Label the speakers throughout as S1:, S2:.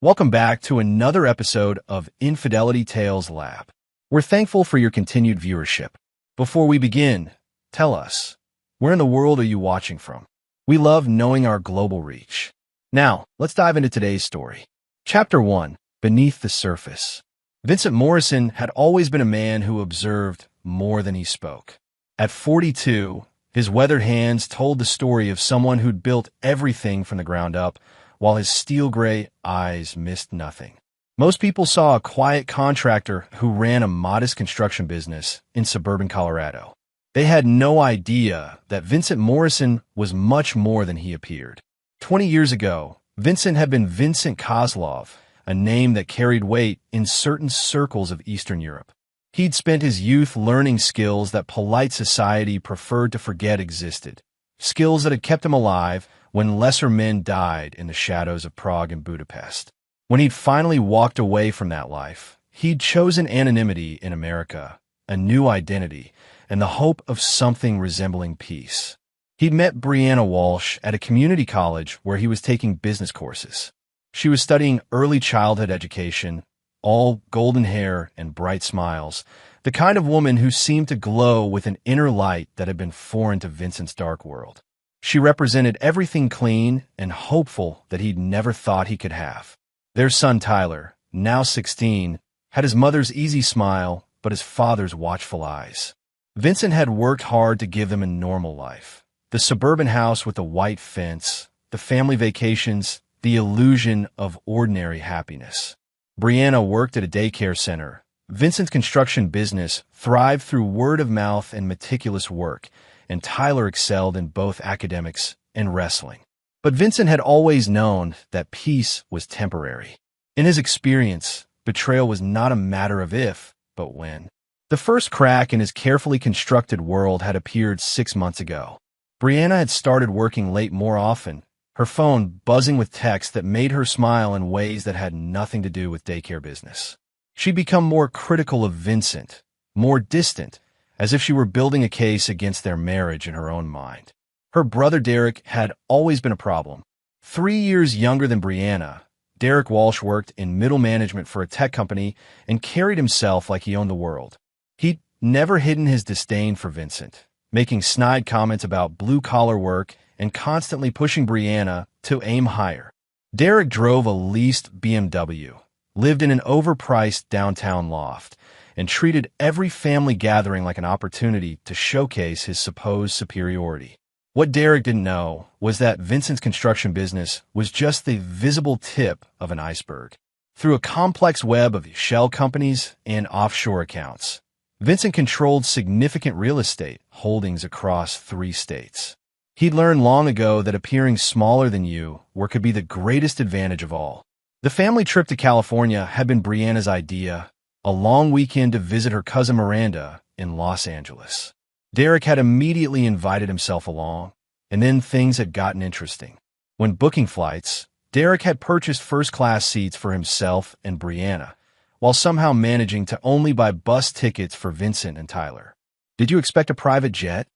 S1: Welcome back to another episode of Infidelity Tales Lab. We're thankful for your continued viewership. Before we begin, tell us, where in the world are you watching from? We love knowing our global reach. Now, let's dive into today's story. Chapter 1, Beneath the Surface. Vincent Morrison had always been a man who observed more than he spoke. At 42, his weathered hands told the story of someone who'd built everything from the ground up, while his steel-gray eyes missed nothing. Most people saw a quiet contractor who ran a modest construction business in suburban Colorado. They had no idea that Vincent Morrison was much more than he appeared. 20 years ago, Vincent had been Vincent Kozlov, a name that carried weight in certain circles of Eastern Europe. He'd spent his youth learning skills that polite society preferred to forget existed, skills that had kept him alive when lesser men died in the shadows of Prague and Budapest. When he'd finally walked away from that life, he'd chosen anonymity in America, a new identity, and the hope of something resembling peace. He'd met Brianna Walsh at a community college where he was taking business courses. She was studying early childhood education, all golden hair and bright smiles, the kind of woman who seemed to glow with an inner light that had been foreign to Vincent's dark world. She represented everything clean and hopeful that he'd never thought he could have. Their son Tyler, now 16, had his mother's easy smile but his father's watchful eyes. Vincent had worked hard to give them a normal life. The suburban house with the white fence, the family vacations, the illusion of ordinary happiness. Brianna worked at a daycare center. Vincent's construction business thrived through word of mouth and meticulous work, and Tyler excelled in both academics and wrestling. But Vincent had always known that peace was temporary. In his experience, betrayal was not a matter of if, but when. The first crack in his carefully constructed world had appeared 6 months ago. Brianna had started working late more often, her phone buzzing with texts that made her smile in ways that had nothing to do with daycare business. She'd become more critical of Vincent, more distant, as if she were building a case against their marriage in her own mind. Her brother Derek had always been a problem. 3 years younger than Brianna, Derek Walsh worked in middle management for a tech company and carried himself like he owned the world. He'd never hidden his disdain for Vincent, making snide comments about blue-collar work and constantly pushing Brianna to aim higher. Derek drove a leased BMW, lived in an overpriced downtown loft, and treated every family gathering like an opportunity to showcase his supposed superiority. What Derek didn't know was that Vincent's construction business was just the visible tip of an iceberg. Through a complex web of shell companies and offshore accounts, Vincent controlled significant real estate holdings across 3 states. He'd learned long ago that appearing smaller than you could be the greatest advantage of all. The family trip to California had been Brianna's idea, a long weekend to visit her cousin Miranda in Los Angeles. Derek had immediately invited himself along, and then things had gotten interesting. When booking flights, Derek had purchased first-class seats for himself and Brianna, while somehow managing to only buy bus tickets for Vincent and Tyler. "Did you expect a private jet?"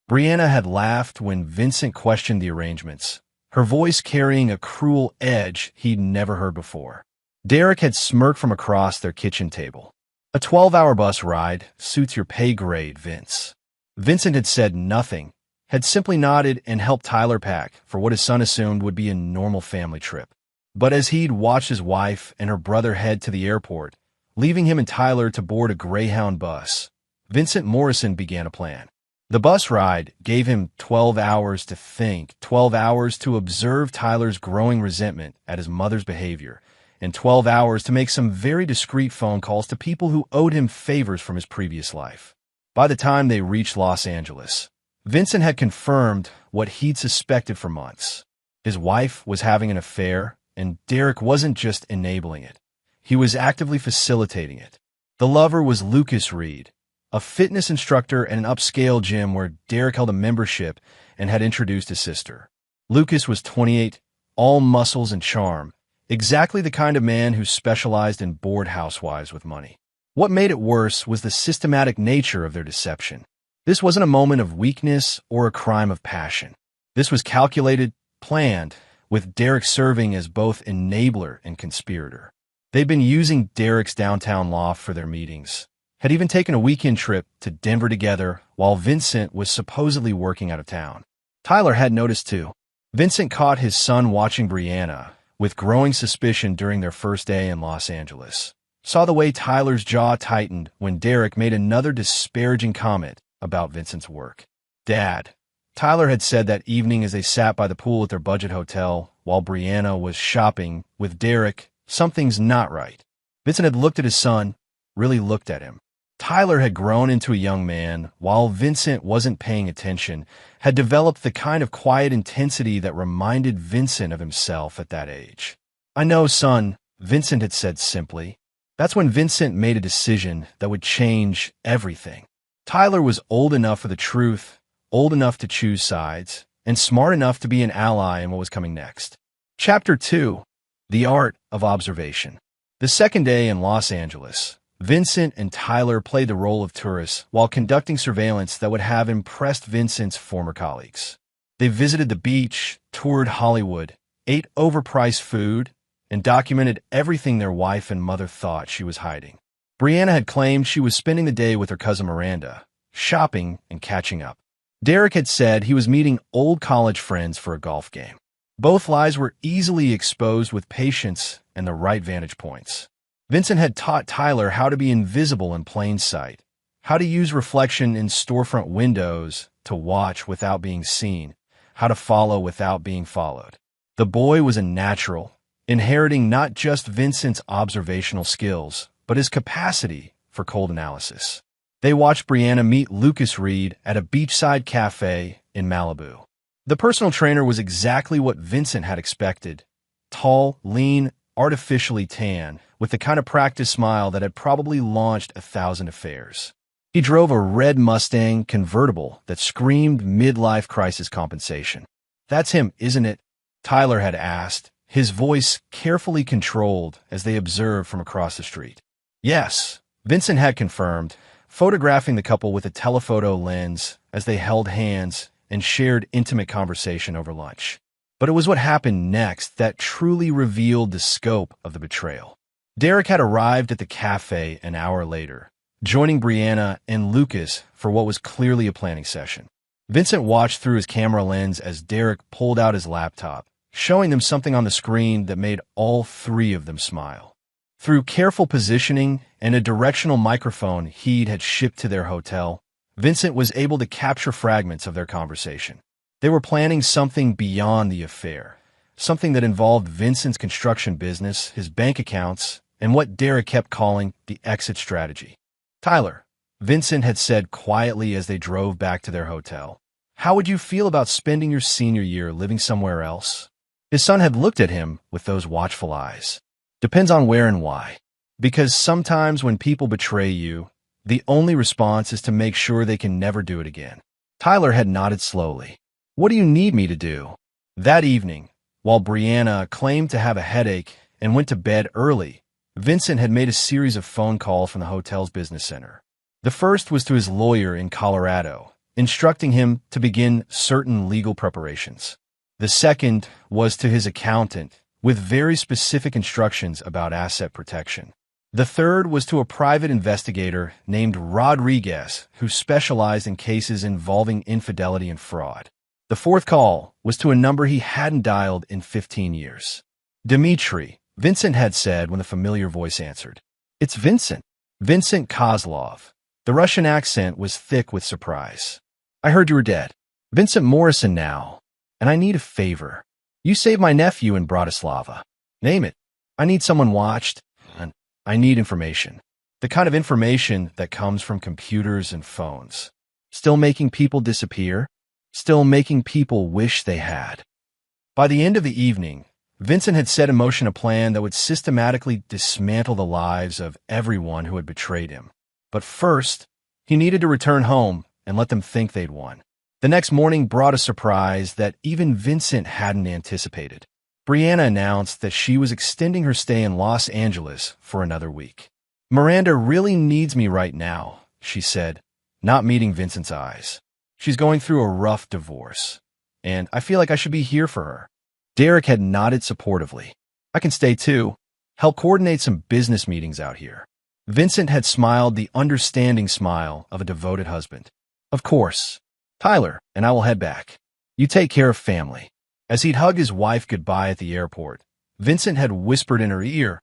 S1: Brianna had laughed when Vincent questioned the arrangements, her voice carrying a cruel edge he'd never heard before. Derek had smirked from across their kitchen table. "A 12-hour bus ride suits your pay grade, Vince." Vincent had said nothing, had simply nodded and helped Tyler pack for what his son assumed would be a normal family trip. But as he'd watched his wife and her brother head to the airport, leaving him and Tyler to board a Greyhound bus, Vincent Morrison began a plan. The bus ride gave him 12 hours to think, 12 hours to observe Tyler's growing resentment at his mother's behavior, and 12 hours to make some very discreet phone calls to people who owed him favors from his previous life. By the time they reached Los Angeles, Vincent had confirmed what he'd suspected for months. His wife was having an affair, and Derek wasn't just enabling it. He was actively facilitating it. The lover was Lucas Reed, a fitness instructor at an upscale gym where Derek held a membership and had introduced his sister. Lucas was 28, all muscles and charm, exactly the kind of man who specialized in bored housewives with money. What made it worse was the systematic nature of their deception. This wasn't a moment of weakness or a crime of passion. This was calculated, planned, with Derek serving as both enabler and conspirator. They'd been using Derek's downtown loft for their meetings, had even taken a weekend trip to Denver together while Vincent was supposedly working out of town. Tyler had noticed too. Vincent caught his son watching Brianna with growing suspicion during their first day in Los Angeles. Saw the way Tyler's jaw tightened when Derek made another disparaging comment about Vincent's work. "Dad," Tyler had said that evening as they sat by the pool at their budget hotel while Brianna was shopping with Derek, "something's not right." Vincent had looked at his son, really looked at him. Tyler had grown into a young man, while Vincent wasn't paying attention, had developed the kind of quiet intensity that reminded Vincent of himself at that age. "I know, son," Vincent had said simply. That's when Vincent made a decision that would change everything. Tyler was old enough for the truth, old enough to choose sides, and smart enough to be an ally in what was coming next. Chapter 2. The Art of Observation. The second day in Los Angeles, Vincent and Tyler played the role of tourists while conducting surveillance that would have impressed Vincent's former colleagues. They visited the beach, toured Hollywood, ate overpriced food, and documented everything their wife and mother thought she was hiding. Brianna had claimed she was spending the day with her cousin Miranda, shopping and catching up. Derek had said he was meeting old college friends for a golf game. Both lies were easily exposed with patience and the right vantage points. Vincent had taught Tyler how to be invisible in plain sight, how to use reflection in storefront windows to watch without being seen, how to follow without being followed. The boy was a natural, inheriting not just Vincent's observational skills, but his capacity for cold analysis. They watched Brianna meet Lucas Reed at a beachside cafe in Malibu. The personal trainer was exactly what Vincent had expected. Tall, lean, artificially tan, with the kind of practice smile that had probably launched 1,000 affairs. He drove a red Mustang convertible that screamed midlife crisis compensation. "That's him, isn't it?" Tyler had asked, his voice carefully controlled as they observed from across the street. "Yes," Vincent had confirmed, photographing the couple with a telephoto lens as they held hands and shared intimate conversation over lunch. But it was what happened next that truly revealed the scope of the betrayal. Derek had arrived at the cafe an hour later, joining Brianna and Lucas for what was clearly a planning session. Vincent watched through his camera lens as Derek pulled out his laptop, showing them something on the screen that made all three of them smile. Through careful positioning and a directional microphone Heed had shipped to their hotel, Vincent was able to capture fragments of their conversation. They were planning something beyond the affair, something that involved Vincent's construction business, his bank accounts, and what Derek kept calling the exit strategy. "Tyler," Vincent had said quietly as they drove back to their hotel, "how would you feel about spending your senior year living somewhere else?" His son had looked at him with those watchful eyes. "Depends on where and why. Because sometimes when people betray you, the only response is to make sure they can never do it again." Tyler had nodded slowly. "What do you need me to do?" That evening, while Brianna claimed to have a headache and went to bed early, Vincent had made a series of phone calls from the hotel's business center. The first was to his lawyer in Colorado, instructing him to begin certain legal preparations. The second was to his accountant, with very specific instructions about asset protection. The third was to a private investigator named Rodriguez, who specialized in cases involving infidelity and fraud. The fourth call was to a number he hadn't dialed in 15 years. "Dmitri," Vincent had said when the familiar voice answered. "It's Vincent." Vincent Kozlov. The Russian accent was thick with surprise. "I heard you were dead. Vincent Morrison now, and I need a favor. You saved my nephew in Bratislava. Name it. I need someone watched, and I need information. The kind of information that comes from computers and phones. Still making people disappear? Still making people wish they had." By the end of the evening, Vincent had set in motion a plan that would systematically dismantle the lives of everyone who had betrayed him. But first, he needed to return home and let them think they'd won. The next morning brought a surprise that even Vincent hadn't anticipated. Brianna announced that she was extending her stay in Los Angeles for another week. "Miranda really needs me right now," she said, not meeting Vincent's eyes. "She's going through a rough divorce, and I feel like I should be here for her." Derek had nodded supportively. I can stay too. Help coordinate some business meetings out here. Vincent had smiled the understanding smile of a devoted husband. Of course. Tyler and I will head back. You take care of family. As he'd hug his wife goodbye at the airport, Vincent had whispered in her ear,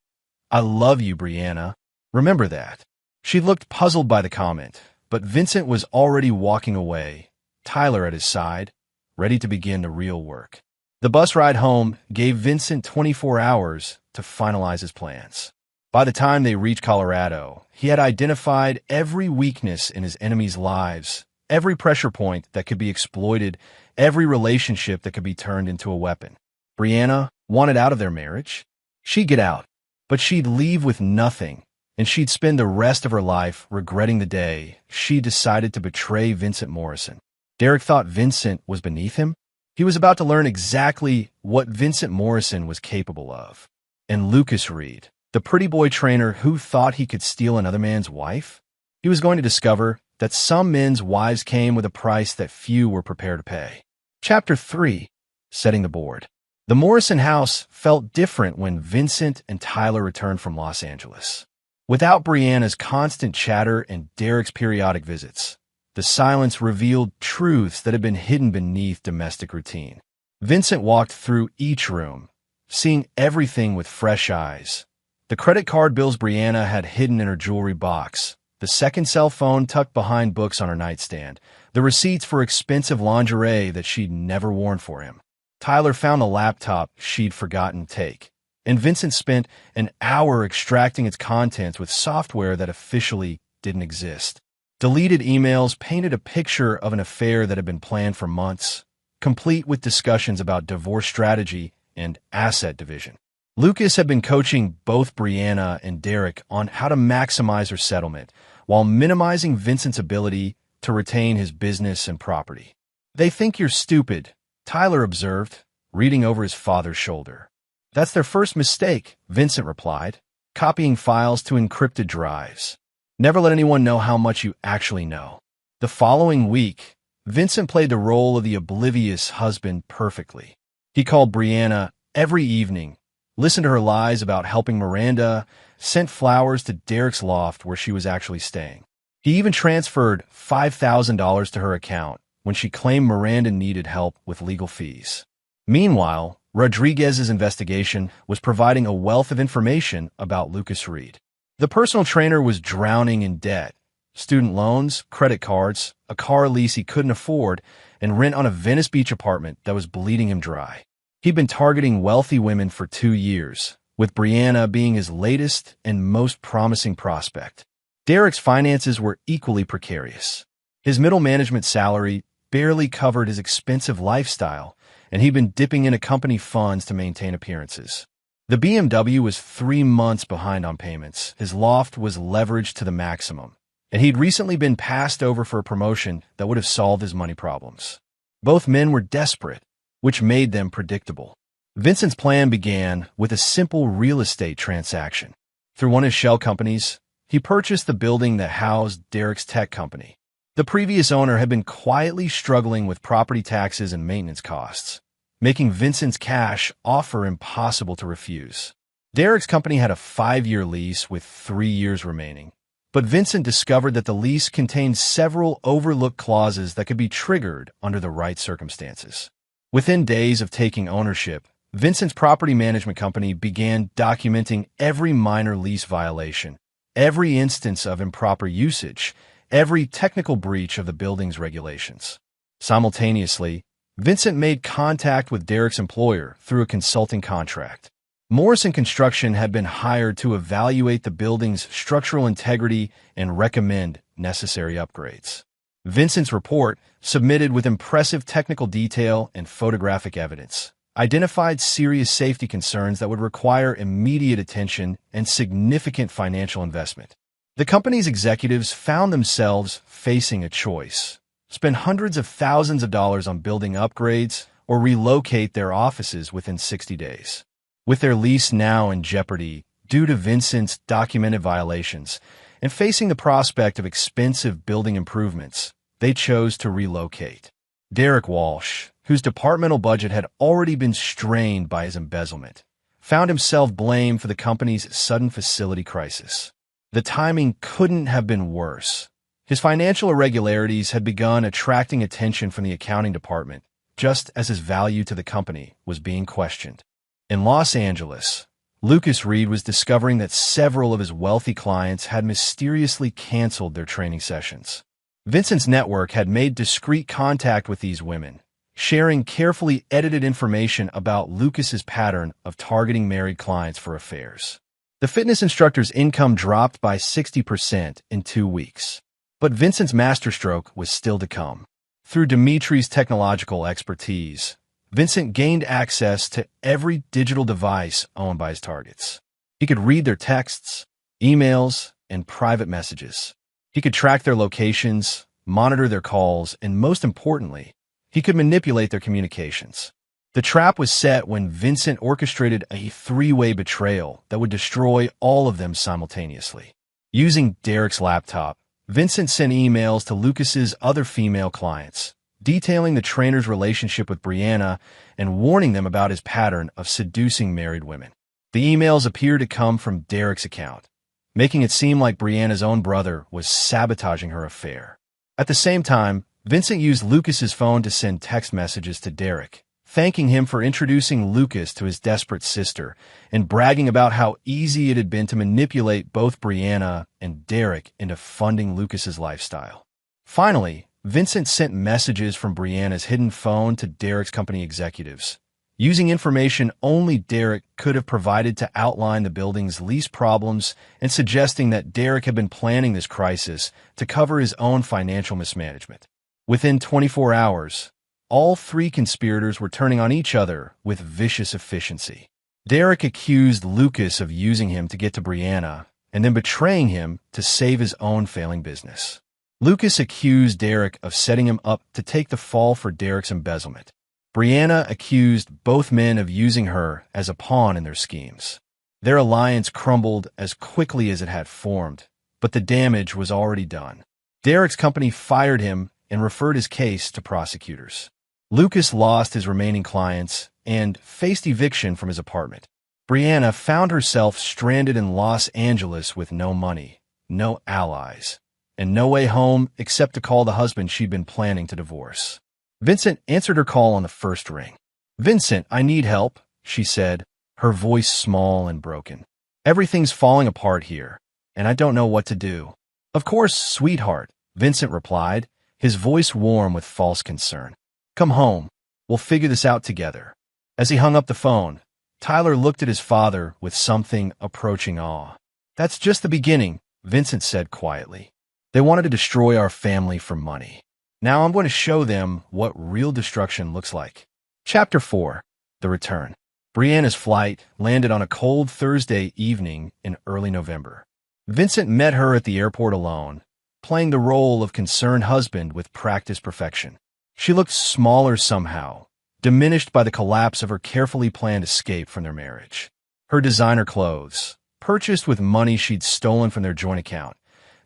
S1: I love you, Brianna. Remember that. She looked puzzled by the comment, but Vincent was already walking away, Tyler at his side, ready to begin the real work. The bus ride home gave Vincent 24 hours to finalize his plans. By the time they reached Colorado, he had identified every weakness in his enemies' lives, every pressure point that could be exploited, every relationship that could be turned into a weapon. Brianna wanted out of their marriage. She'd get out, but she'd leave with nothing, and she'd spend the rest of her life regretting the day she decided to betray Vincent Morrison. Derek thought Vincent was beneath him. He was about to learn exactly what Vincent Morrison was capable of. And Lucas Reed, the pretty boy trainer who thought he could steal another man's wife, he was going to discover that some men's wives came with a price that few were prepared to pay. Chapter 3. Setting the Board. The Morrison house felt different when Vincent and Tyler returned from Los Angeles. Without Brianna's constant chatter and Derek's periodic visits, the silence revealed truths that had been hidden beneath domestic routine. Vincent walked through each room, seeing everything with fresh eyes. The credit card bills Brianna had hidden in her jewelry box, the second cell phone tucked behind books on her nightstand, the receipts for expensive lingerie that she'd never worn for him. Tyler found the laptop she'd forgotten to take, and Vincent spent an hour extracting its contents with software that officially didn't exist. Deleted emails painted a picture of an affair that had been planned for months, complete with discussions about divorce strategy and asset division. Lucas had been coaching both Brianna and Derek on how to maximize her settlement while minimizing Vincent's ability to retain his business and property. They think you're stupid, Tyler observed, reading over his father's shoulder. That's their first mistake, Vincent replied, copying files to encrypted drives. Never let anyone know how much you actually know. The following week, Vincent played the role of the oblivious husband perfectly. He called Brianna every evening, listened to her lies about helping Miranda, sent flowers to Derek's loft where she was actually staying. He even transferred $5,000 to her account when she claimed Miranda needed help with legal fees. Meanwhile, Rodriguez's investigation was providing a wealth of information about Lucas Reed. The personal trainer was drowning in debt, student loans, credit cards, a car lease he couldn't afford, and rent on a Venice Beach apartment that was bleeding him dry. He'd been targeting wealthy women for 2 years, with Brianna being his latest and most promising prospect. Derek's finances were equally precarious. His middle management salary barely covered his expensive lifestyle, and he'd been dipping into company funds to maintain appearances. The BMW was 3 months behind on payments, his loft was leveraged to the maximum, and he'd recently been passed over for a promotion that would have solved his money problems. Both men were desperate, which made them predictable. Vincent's plan began with a simple real estate transaction. Through one of his shell companies, he purchased the building that housed Derek's tech company. The previous owner had been quietly struggling with property taxes and maintenance costs, making Vincent's cash offer impossible to refuse. Derek's company had a 5-year lease with 3 years remaining, but Vincent discovered that the lease contained several overlooked clauses that could be triggered under the right circumstances. Within days of taking ownership, Vincent's property management company began documenting every minor lease violation, every instance of improper usage, every technical breach of the building's regulations. Simultaneously, Vincent made contact with Derek's employer through a consulting contract. Morrison Construction had been hired to evaluate the building's structural integrity and recommend necessary upgrades. Vincent's report, submitted with impressive technical detail and photographic evidence, identified serious safety concerns that would require immediate attention and significant financial investment. The company's executives found themselves facing a choice: spend hundreds of thousands of dollars on building upgrades or relocate their offices within 60 days. With their lease now in jeopardy due to Vincent's documented violations and facing the prospect of expensive building improvements, they chose to relocate. Derek Walsh, whose departmental budget had already been strained by his embezzlement, found himself blamed for the company's sudden facility crisis. The timing couldn't have been worse. His financial irregularities had begun attracting attention from the accounting department, just as his value to the company was being questioned. In Los Angeles, Lucas Reed was discovering that several of his wealthy clients had mysteriously canceled their training sessions. Vincent's network had made discreet contact with these women, sharing carefully edited information about Lucas's pattern of targeting married clients for affairs. The fitness instructor's income dropped by 60% in 2 weeks. But Vincent's masterstroke was still to come. Through Dimitri's technological expertise, Vincent gained access to every digital device owned by his targets. He could read their texts, emails, and private messages. He could track their locations, monitor their calls, and most importantly, he could manipulate their communications. The trap was set when Vincent orchestrated a 3-way betrayal that would destroy all of them simultaneously. Using Derek's laptop, Vincent sent emails to Lucas's other female clients, detailing the trainer's relationship with Brianna and warning them about his pattern of seducing married women. The emails appeared to come from Derek's account, making it seem like Brianna's own brother was sabotaging her affair. At the same time, Vincent used Lucas's phone to send text messages to Derek, thanking him for introducing Lucas to his desperate sister and bragging about how easy it had been to manipulate both Brianna and Derek into funding Lucas's lifestyle. Finally, Vincent sent messages from Brianna's hidden phone to Derek's company executives, using information only Derek could have provided to outline the building's lease problems and suggesting that Derek had been planning this crisis to cover his own financial mismanagement. Within 24 hours, all 3 conspirators were turning on each other with vicious efficiency. Derek accused Lucas of using him to get to Brianna and then betraying him to save his own failing business. Lucas accused Derek of setting him up to take the fall for Derek's embezzlement. Brianna accused both men of using her as a pawn in their schemes. Their alliance crumbled as quickly as it had formed, but the damage was already done. Derek's company fired him and referred his case to prosecutors. Lucas lost his remaining clients and faced eviction from his apartment. Brianna found herself stranded in Los Angeles with no money, no allies, and no way home except to call the husband she'd been planning to divorce. Vincent answered her call on the first ring. "Vincent, I need help," she said, her voice small and broken. "Everything's falling apart here, and I don't know what to do." "Of course, sweetheart," Vincent replied, his voice warm with false concern. "Come home. We'll figure this out together." As he hung up the phone, Tyler looked at his father with something approaching awe. "That's just the beginning," Vincent said quietly. "They wanted to destroy our family for money. Now I'm going to show them what real destruction looks like." Chapter 4. The Return. Brianna's flight landed on a cold Thursday evening in early November. Vincent met her at the airport alone, playing the role of concerned husband with practiced perfection. She looked smaller somehow, diminished by the collapse of her carefully planned escape from their marriage. Her designer clothes, purchased with money she'd stolen from their joint account,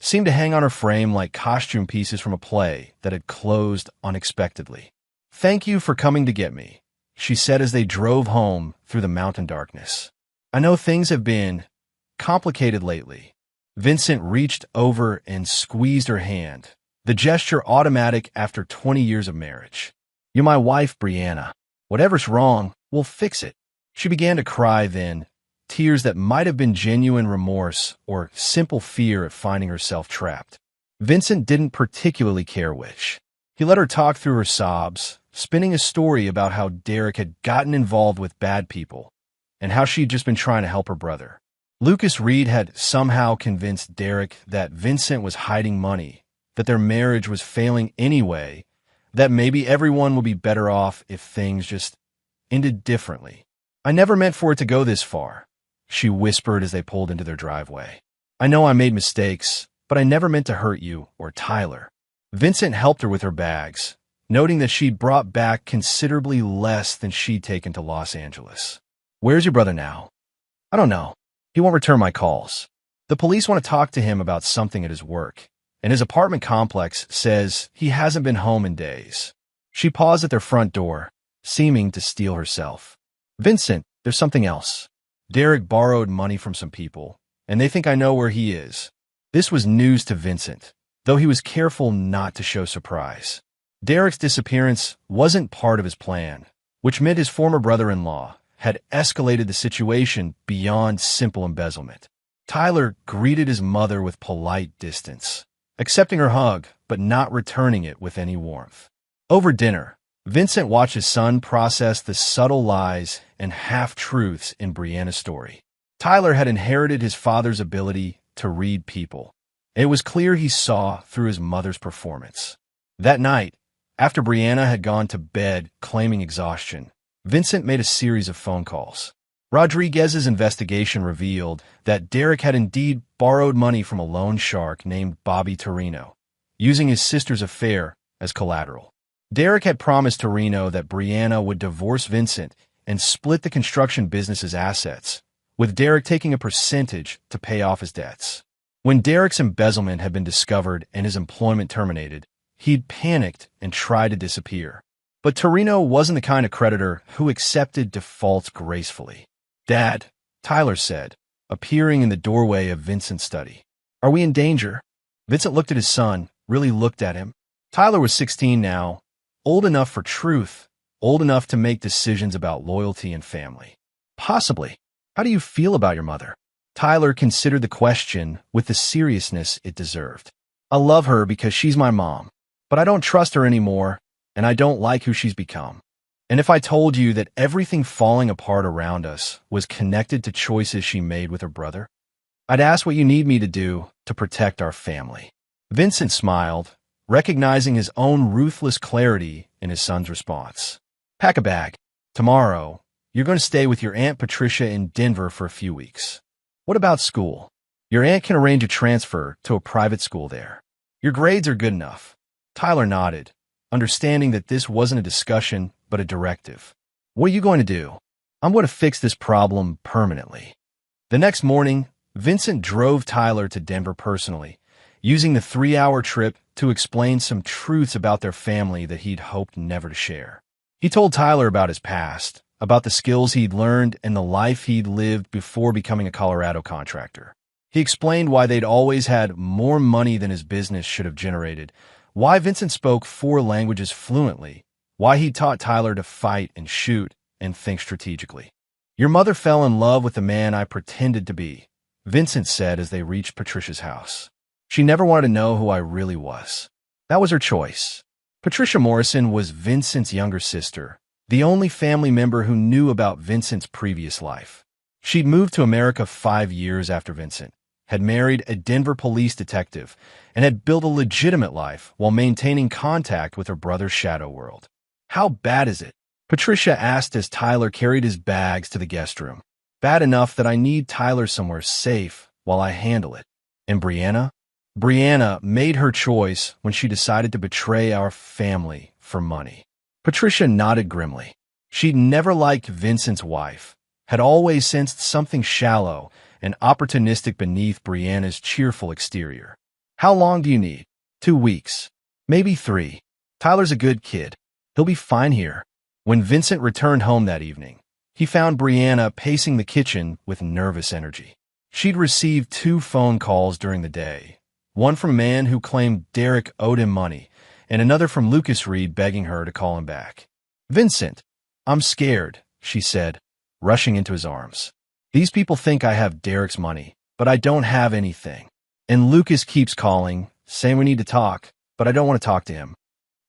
S1: seemed to hang on her frame like costume pieces from a play that had closed unexpectedly. "Thank you for coming to get me," she said as they drove home through the mountain darkness. "I know things have been complicated lately." Vincent reached over and squeezed her hand, the gesture automatic after 20 years of marriage. "You're my wife, Brianna. Whatever's wrong, we'll fix it." She began to cry then, tears that might have been genuine remorse or simple fear at finding herself trapped. Vincent didn't particularly care which. He let her talk through her sobs, spinning a story about how Derek had gotten involved with bad people and how she'd just been trying to help her brother. Lucas Reed had somehow convinced Derek that Vincent was hiding money, that their marriage was failing anyway, that maybe everyone would be better off if things just ended differently. "I never meant for it to go this far," she whispered as they pulled into their driveway. "I know I made mistakes, but I never meant to hurt you or Tyler." Vincent helped her with her bags, noting that she'd brought back considerably less than she'd taken to Los Angeles. "Where's your brother now?" "I don't know. He won't return my calls. The police want to talk to him about something at his work, and his apartment complex says he hasn't been home in days." She paused at their front door, seeming to steel herself. Vincent, there's something else. Derek borrowed money from some people, and they think I know where he is. This was news to Vincent, though he was careful not to show surprise. Derek's disappearance wasn't part of his plan, which meant his former brother-in-law had escalated the situation beyond simple embezzlement. Tyler greeted his mother with polite distance, accepting her hug but not returning it with any warmth. Over dinner, Vincent watched his son process the subtle lies and half-truths in Brianna's story. Tyler had inherited his father's ability to read people. It was clear he saw through his mother's performance. That night, after Brianna had gone to bed claiming exhaustion, Vincent made a series of phone calls. Rodriguez's investigation revealed that Derek had indeed borrowed money from a loan shark named Bobby Torino, using his sister's affair as collateral. Derek had promised Torino that Brianna would divorce Vincent and split the construction business's assets, with Derek taking a percentage to pay off his debts. When Derek's embezzlement had been discovered and his employment terminated, he'd panicked and tried to disappear. But Torino wasn't the kind of creditor who accepted defaults gracefully. "Dad," Tyler said, appearing in the doorway of Vincent's study. "Are we in danger?" Vincent looked at his son, really looked at him. Tyler was 16 now, old enough for truth, old enough to make decisions about loyalty and family. "Possibly. How do you feel about your mother?" Tyler considered the question with the seriousness it deserved. "I love her because she's my mom, but I don't trust her anymore, and I don't like who she's become. And if I told you that everything falling apart around us was connected to choices she made with her brother, I'd ask what you need me to do to protect our family." Vincent smiled, recognizing his own ruthless clarity in his son's response. "Pack a bag. Tomorrow, you're going to stay with your Aunt Patricia in Denver for a few weeks. What about school? Your aunt can arrange a transfer to a private school there. Your grades are good enough." Tyler nodded, understanding that this wasn't a discussion but a directive. "What are you going to do?" "I'm going to fix this problem permanently." The next morning, Vincent drove Tyler to Denver personally, using the 3-hour trip to explain some truths about their family that he'd hoped never to share. He told Tyler about his past, about the skills he'd learned and the life he'd lived before becoming a Colorado contractor. He explained why they'd always had more money than his business should have generated, why Vincent spoke 4 languages fluently, why he taught Tyler to fight and shoot and think strategically. "Your mother fell in love with the man I pretended to be," Vincent said as they reached Patricia's house. "She never wanted to know who I really was. That was her choice." Patricia Morrison was Vincent's younger sister, the only family member who knew about Vincent's previous life. She'd moved to America 5 years after Vincent, had married a Denver police detective, and had built a legitimate life while maintaining contact with her brother's shadow world. "How bad is it?" Patricia asked as Tyler carried his bags to the guest room. "Bad enough that I need Tyler somewhere safe while I handle it." "And Brianna?" "Brianna made her choice when she decided to betray our family for money." Patricia nodded grimly. She'd never liked Vincent's wife, had always sensed something shallow and opportunistic beneath Brianna's cheerful exterior. "How long do you need?" 2 weeks. Maybe 3. Tyler's a good kid. He'll be fine here." When Vincent returned home that evening, he found Brianna pacing the kitchen with nervous energy. She'd received 2 phone calls during the day, one from a man who claimed Derek owed him money, and another from Lucas Reed begging her to call him back. "Vincent, I'm scared," she said, rushing into his arms. "These people think I have Derek's money, but I don't have anything. And Lucas keeps calling, saying we need to talk, but I don't want to talk to him."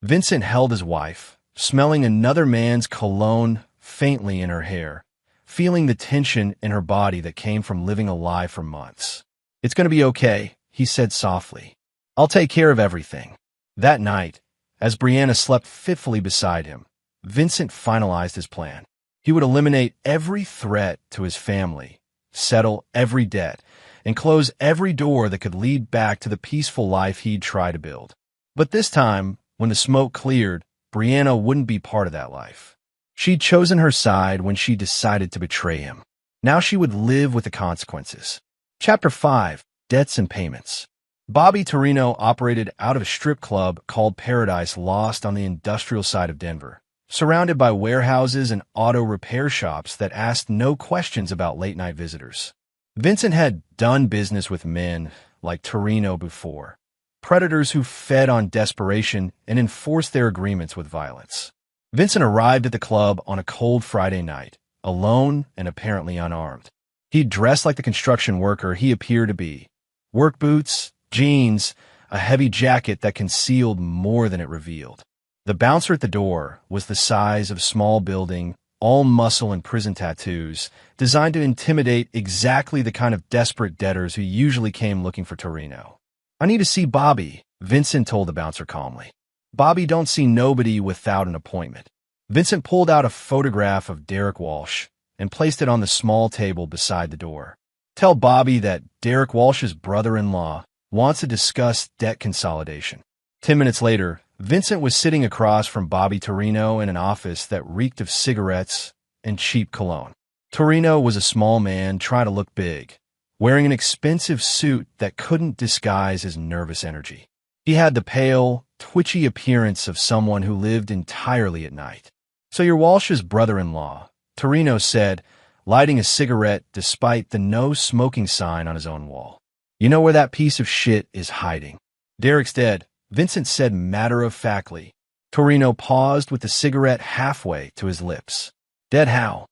S1: Vincent held his wife, smelling another man's cologne faintly in her hair, feeling the tension in her body that came from living a lie for months. "It's going to be okay," he said softly. "I'll take care of everything." That night, as Brianna slept fitfully beside him, Vincent finalized his plan. He would eliminate every threat to his family, settle every debt, and close every door that could lead back to the peaceful life he'd tried to build. But this time, when the smoke cleared, Brianna wouldn't be part of that life. She'd chosen her side when she decided to betray him. Now she would live with the consequences. Chapter 5. Debts and Payments. Bobby Torino operated out of a strip club called Paradise Lost on the industrial side of Denver, surrounded by warehouses and auto repair shops that asked no questions about late-night visitors. Vincent had done business with men like Torino before, predators who fed on desperation and enforced their agreements with violence. Vincent arrived at the club on a cold Friday night, alone and apparently unarmed. He dressed like the construction worker he appeared to be. Work boots, jeans, a heavy jacket that concealed more than it revealed. The bouncer at the door was the size of a small building, all muscle and prison tattoos, designed to intimidate exactly the kind of desperate debtors who usually came looking for Torino. "I need to see Bobby," Vincent told the bouncer calmly. "Bobby don't see nobody without an appointment." Vincent pulled out a photograph of Derek Walsh and placed it on the small table beside the door. "Tell Bobby that Derek Walsh's brother-in-law wants to discuss debt consolidation." 10 minutes later, Vincent was sitting across from Bobby Torino in an office that reeked of cigarettes and cheap cologne. Torino was a small man trying to look big, wearing an expensive suit that couldn't disguise his nervous energy. He had the pale, twitchy appearance of someone who lived entirely at night. "So you're Walsh's brother-in-law," Torino said, lighting a cigarette despite the no-smoking sign on his own wall. "You know where that piece of shit is hiding?" "Derek's dead," Vincent said matter-of-factly. Torino paused with the cigarette halfway to his lips. "Dead how?"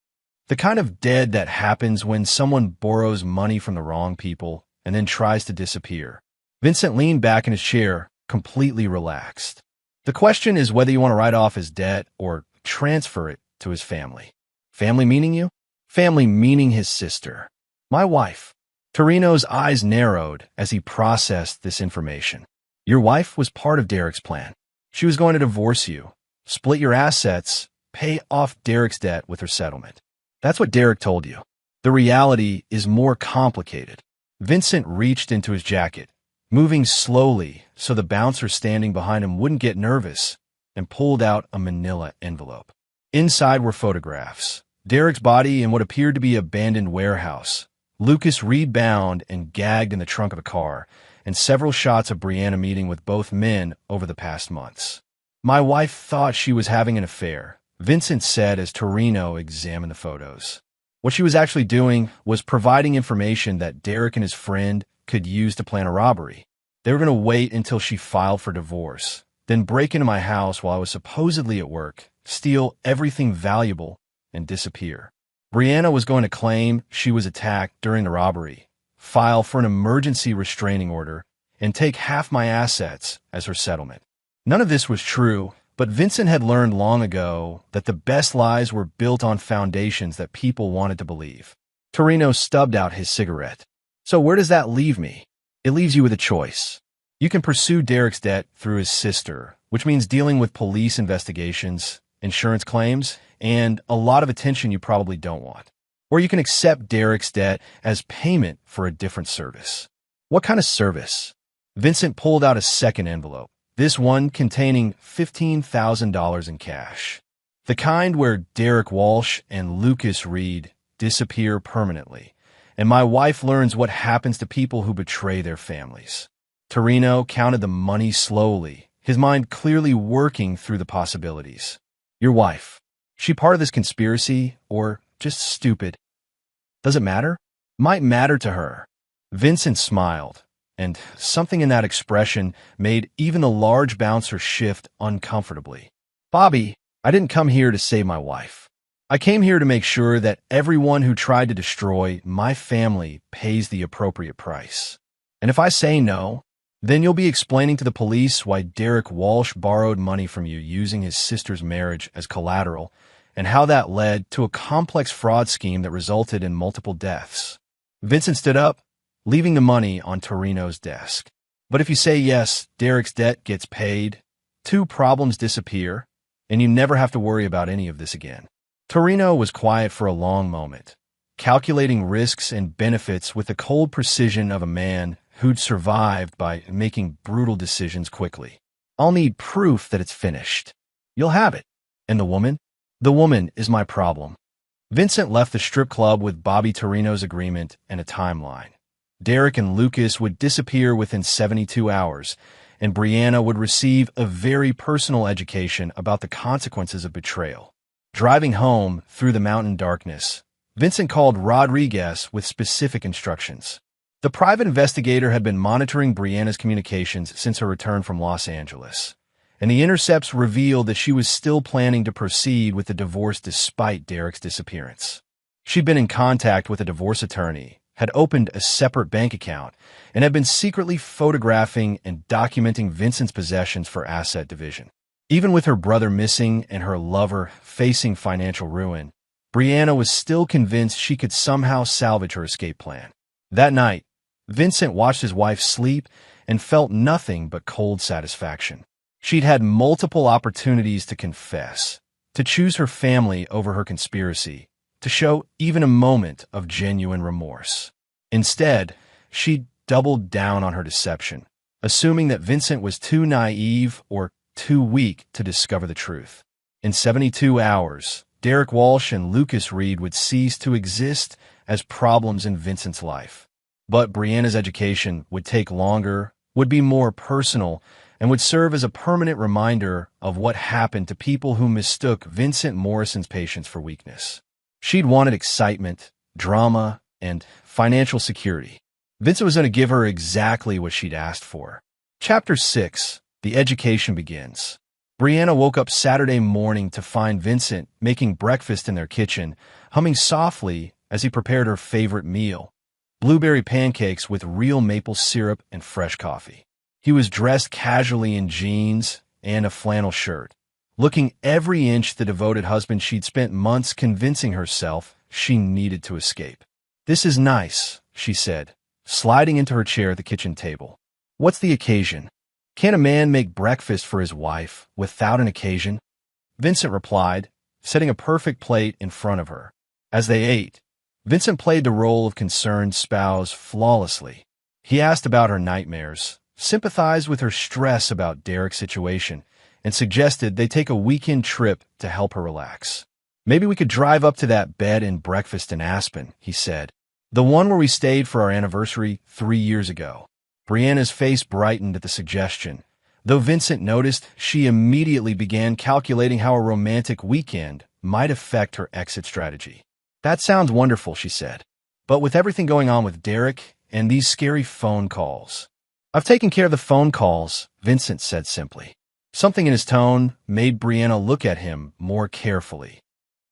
S1: "The kind of dead that happens when someone borrows money from the wrong people and then tries to disappear." Vincent leaned back in his chair, completely relaxed. "The question is whether you want to write off his debt or transfer it to his family." "Family meaning you?" "Family meaning his sister. My wife." Torino's eyes narrowed as he processed this information. "Your wife was part of Derek's plan. She was going to divorce you, split your assets, pay off Derek's debt with her settlement. That's what Derek told you. The reality is more complicated." Vincent reached into his jacket, moving slowly so the bouncer standing behind him wouldn't get nervous, and pulled out a manila envelope. Inside were photographs. Derek's body in what appeared to be an abandoned warehouse, Lucas Reed bound and gagged in the trunk of a car, and several shots of Brianna meeting with both men over the past months. "My wife thought she was having an affair," Vincent said as Torino examined the photos. What she was actually doing was providing information that Derek and his friend could use to plan a robbery. They were going to wait until she filed for divorce, then break into my house while I was supposedly at work, steal everything valuable, and disappear. Brianna was going to claim she was attacked during the robbery, file for an emergency restraining order, and take half my assets as her settlement. None of this was true, but Vincent had learned long ago that the best lies were built on foundations that people wanted to believe. Torino stubbed out his cigarette. "So where does that leave me?" "It leaves you with a choice. You can pursue Derek's debt through his sister, which means dealing with police investigations, insurance claims, and a lot of attention you probably don't want. Or you can accept Derek's debt as payment for a different service." "What kind of service?" Vincent pulled out a second envelope, this one containing $15,000 in cash. "The kind where Derek Walsh and Lucas Reed disappear permanently, and my wife learns what happens to people who betray their families." Torino counted the money slowly, his mind clearly working through the possibilities. "Your wife, she part of this conspiracy, or just stupid?" "Does it matter?" "Might matter to her." Vincent smiled, and something in that expression made even the large bouncer shift uncomfortably. "Bobby, I didn't come here to save my wife. I came here to make sure that everyone who tried to destroy my family pays the appropriate price. And if I say no, then you'll be explaining to the police why Derek Walsh borrowed money from you using his sister's marriage as collateral, and how that led to a complex fraud scheme that resulted in multiple deaths." Vincent stood up, leaving the money on Torino's desk. "But if you say yes, Derek's debt gets paid, 2 problems disappear, and you never have to worry about any of this again." Torino was quiet for a long moment, calculating risks and benefits with the cold precision of a man who'd survived by making brutal decisions quickly. "I'll need proof that it's finished." "You'll have it." "And the woman?" "The woman is my problem." Vincent left the strip club with Bobby Torino's agreement and a timeline. Derek and Lucas would disappear within 72 hours, and Brianna would receive a very personal education about the consequences of betrayal. Driving home through the mountain darkness, Vincent called Rodriguez with specific instructions. The private investigator had been monitoring Brianna's communications since her return from Los Angeles, and the intercepts revealed that she was still planning to proceed with the divorce despite Derek's disappearance. She'd been in contact with a divorce attorney, had opened a separate bank account, and had been secretly photographing and documenting Vincent's possessions for asset division. Even with her brother missing and her lover facing financial ruin, Brianna was still convinced she could somehow salvage her escape plan. That night, Vincent watched his wife sleep and felt nothing but cold satisfaction. She'd had multiple opportunities to confess, to choose her family over her conspiracy, to show even a moment of genuine remorse. Instead, she doubled down on her deception, assuming that Vincent was too naive or too weak to discover the truth. In 72 hours, Derek Walsh and Lucas Reed would cease to exist as problems in Vincent's life. But Brianna's education would take longer, would be more personal, and would serve as a permanent reminder of what happened to people who mistook Vincent Morrison's patience for weakness. She'd wanted excitement, drama, and financial security. Vincent was going to give her exactly what she'd asked for. Chapter 6. The education begins. Brianna woke up Saturday morning to find Vincent making breakfast in their kitchen, humming softly as he prepared her favorite meal, blueberry pancakes with real maple syrup and fresh coffee. He was dressed casually in jeans and a flannel shirt, looking every inch the devoted husband she'd spent months convincing herself she needed to escape. "This is nice," she said, sliding into her chair at the kitchen table. "What's the occasion? Can't a man make breakfast for his wife without an occasion?" Vincent replied, setting a perfect plate in front of her. As they ate, Vincent played the role of concerned spouse flawlessly. He asked about her nightmares, sympathized with her stress about Derek's situation, and suggested they take a weekend trip to help her relax. "Maybe we could drive up to that bed and breakfast in Aspen," he said. "The one where we stayed for our anniversary 3 years ago." Brianna's face brightened at the suggestion. Though Vincent noticed, she immediately began calculating how a romantic weekend might affect her exit strategy. "That sounds wonderful," she said. "But with everything going on with Derek and these scary phone calls—" "I've taken care of the phone calls," Vincent said simply. Something in his tone made Brianna look at him more carefully.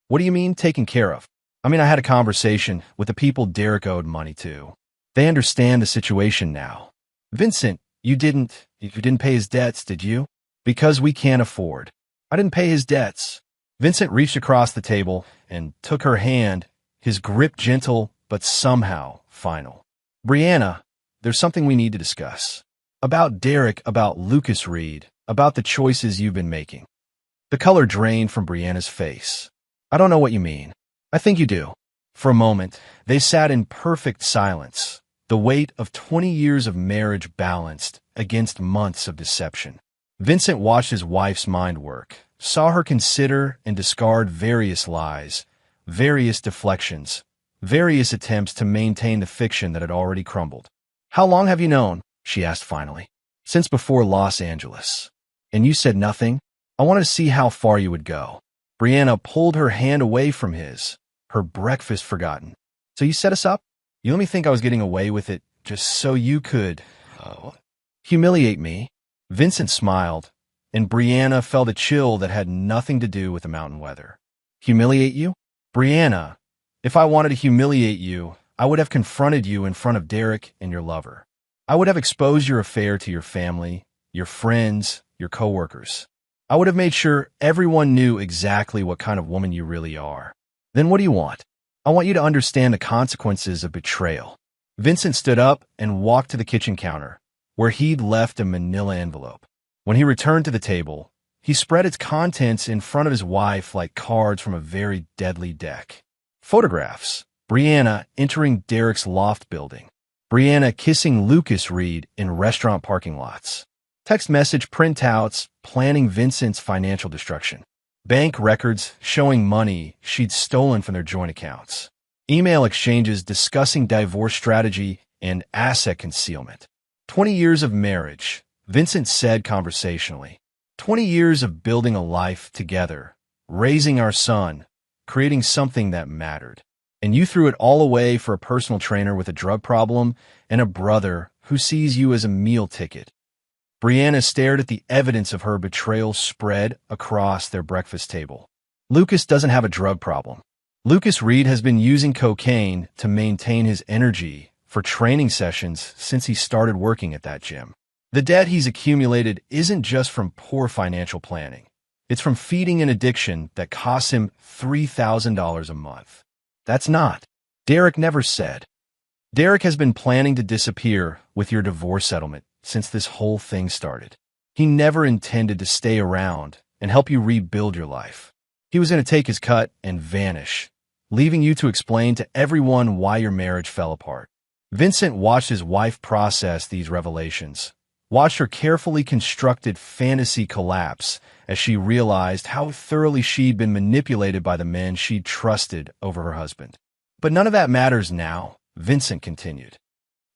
S1: "What do you mean, taken care of?" "I mean, I had a conversation with the people Derek owed money to. They understand the situation now." "Vincent, you didn't pay his debts, did you?" "Because we can't afford." "I didn't pay his debts." Vincent reached across the table and took her hand, his grip gentle but somehow final. "Brianna, there's something we need to discuss. About Derek, about Lucas Reed, about the choices you've been making." The color drained from Brianna's face. "I don't know what you mean." "I think you do." For a moment, they sat in perfect silence, the weight of 20 years of marriage balanced against months of deception. Vincent watched his wife's mind work, saw her consider and discard various lies, various deflections, various attempts to maintain the fiction that had already crumbled. "How long have you known?" she asked finally. "Since before Los Angeles." "And you said nothing?" "I wanted to see how far you would go." Brianna pulled her hand away from his, her breakfast forgotten. "So you set us up? You let me think I was getting away with it just so you could humiliate me?" Vincent smiled, and Brianna felt a chill that had nothing to do with the mountain weather. "Humiliate you?" "Brianna, if I wanted to humiliate you, I would have confronted you in front of Derek and your lover. I would have exposed your affair to your family, your friends, your coworkers. I would have made sure everyone knew exactly what kind of woman you really are. Then what do you want?" "I want you to understand the consequences of betrayal." Vincent stood up and walked to the kitchen counter, where he'd left a manila envelope. When he returned to the table, he spread its contents in front of his wife like cards from a very deadly deck. Photographs. Brianna entering Derek's loft building. Brianna kissing Lucas Reed in restaurant parking lots. Text message printouts planning Vincent's financial destruction. Bank records showing money she'd stolen from their joint accounts. Email exchanges discussing divorce strategy and asset concealment. 20 years of marriage, Vincent said conversationally. 20 years of building a life together, raising our son, creating something that mattered. And you threw it all away for a personal trainer with a drug problem and a brother who sees you as a meal ticket. Brianna stared at the evidence of her betrayal spread across their breakfast table. Lucas doesn't have a drug problem. Lucas Reed has been using cocaine to maintain his energy for training sessions since he started working at that gym. The debt he's accumulated isn't just from poor financial planning. It's from feeding an addiction that costs him $3,000 a month. That's not. Derek never said. Derek has been planning to disappear with your divorce settlement since this whole thing started. He never intended to stay around and help you rebuild your life. He was going to take his cut and vanish, leaving you to explain to everyone why your marriage fell apart. Vincent watched his wife process these revelations, watched her carefully constructed fantasy collapse as she realized how thoroughly she'd been manipulated by the men she'd trusted over her husband. But none of that matters now, Vincent continued,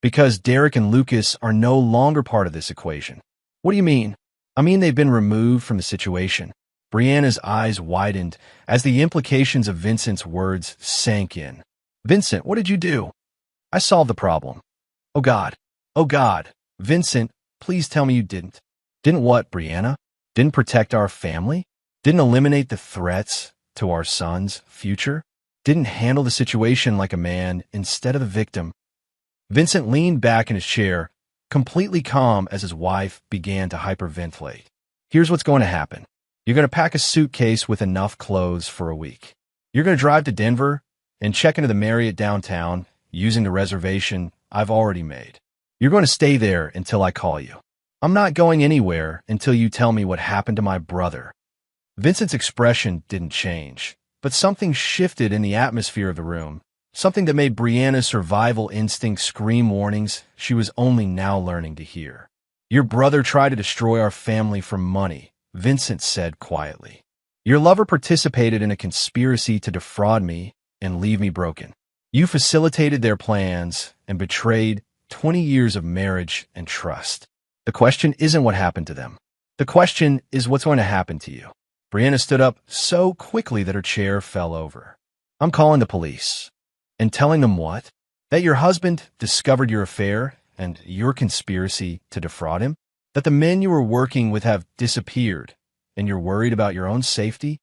S1: because Derek and Lucas are no longer part of this equation. What do you mean? I mean they've been removed from the situation. Brianna's eyes widened as the implications of Vincent's words sank in. Vincent, what did you do? I solved the problem. Oh God. Oh God. Vincent, please tell me you didn't. Didn't what, Brianna? Didn't protect our family? Didn't eliminate the threats to our son's future? Didn't handle the situation like a man instead of the victim? Vincent leaned back in his chair, completely calm as his wife began to hyperventilate. Here's what's going to happen. You're going to pack a suitcase with enough clothes for a week. You're going to drive to Denver and check into the Marriott downtown using the reservation I've already made. You're going to stay there until I call you. I'm not going anywhere until you tell me what happened to my brother. Vincent's expression didn't change, but something shifted in the atmosphere of the room, something that made Brianna's survival instinct scream warnings she was only now learning to hear. Your brother tried to destroy our family for money, Vincent said quietly. Your lover participated in a conspiracy to defraud me and leave me broken. You facilitated their plans and betrayed 20 years of marriage and trust. The question isn't what happened to them. The question is what's going to happen to you. Brianna stood up so quickly that her chair fell over. I'm calling the police. And telling them what? That your husband discovered your affair and your conspiracy to defraud him? That the men you were working with have disappeared and you're worried about your own safety?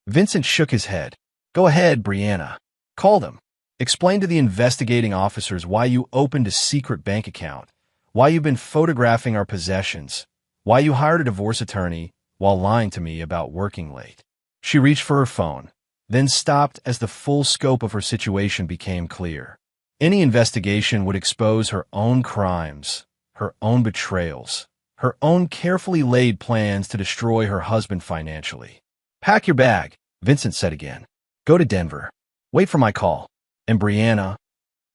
S1: Vincent shook his head. Go ahead, Brianna. Call them. Explain to the investigating officers why you opened a secret bank account, why you've been photographing our possessions, why you hired a divorce attorney while lying to me about working late. She reached for her phone, then stopped as the full scope of her situation became clear. Any investigation would expose her own crimes, her own betrayals, her own carefully laid plans to destroy her husband financially. Pack your bag, Vincent said again. Go to Denver. Wait for my call. And Brianna,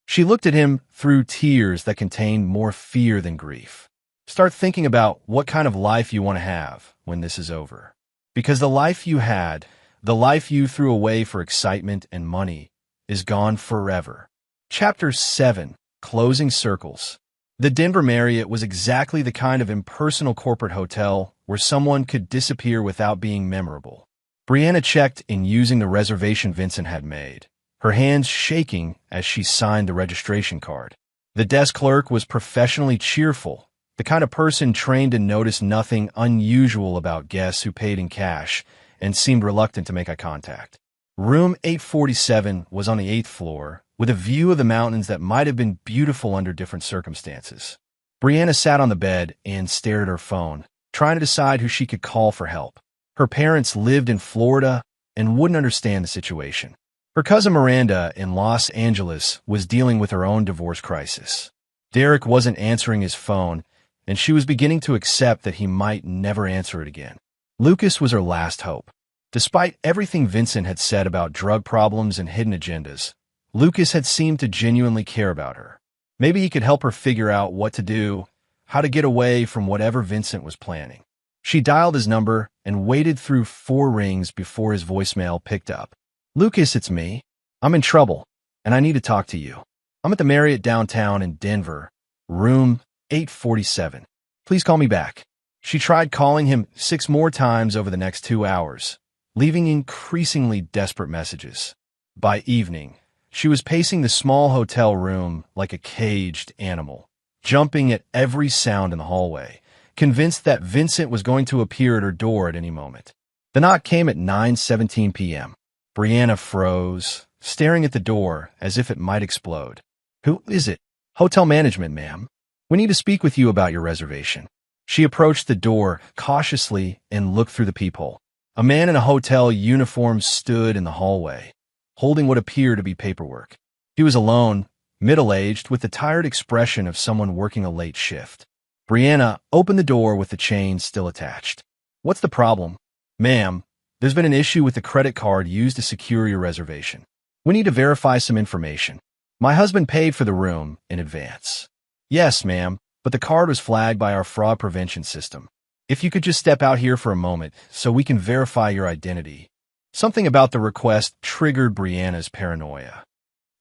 S1: she looked at him through tears that contained more fear than grief. Start thinking about what kind of life you want to have when this is over. Because the life you had, the life you threw away for excitement and money, is gone forever. Chapter 7, Closing Circles. The Denver Marriott was exactly the kind of impersonal corporate hotel where someone could disappear without being memorable. Brianna checked in using the reservation Vincent had made, her hands shaking as she signed the registration card. The desk clerk was professionally cheerful, the kind of person trained to notice nothing unusual about guests who paid in cash and seemed reluctant to make eye contact. Room 847 was on the 8th floor, with a view of the mountains that might have been beautiful under different circumstances. Brianna sat on the bed and stared at her phone, trying to decide who she could call for help. Her parents lived in Florida and wouldn't understand the situation. Her cousin Miranda in Los Angeles was dealing with her own divorce crisis. Derek wasn't answering his phone, and she was beginning to accept that he might never answer it again. Lucas was her last hope. Despite everything Vincent had said about drug problems and hidden agendas, Lucas had seemed to genuinely care about her. Maybe he could help her figure out what to do, how to get away from whatever Vincent was planning. She dialed his number and waited through 4 rings before his voicemail picked up. Lucas, it's me. I'm in trouble, and I need to talk to you. I'm at the Marriott downtown in Denver, room 847. Please call me back. She tried calling him 6 more times over the next 2 hours, leaving increasingly desperate messages. By evening, she was pacing the small hotel room like a caged animal, jumping at every sound in the hallway, convinced that Vincent was going to appear at her door at any moment. The knock came at 9:17 p.m. Brianna froze, staring at the door as if it might explode. "Who is it?" "Hotel management, ma'am. We need to speak with you about your reservation." She approached the door cautiously and looked through the peephole. A man in a hotel uniform stood in the hallway, holding what appeared to be paperwork. He was alone, middle-aged, with the tired expression of someone working a late shift. Brianna opened the door with the chain still attached. "What's the problem?" "Ma'am, there's been an issue with the credit card used to secure your reservation. We need to verify some information. My husband paid for the room in advance." "Yes, ma'am, but the card was flagged by our fraud prevention system. If you could just step out here for a moment so we can verify your identity." Something about the request triggered Brianna's paranoia.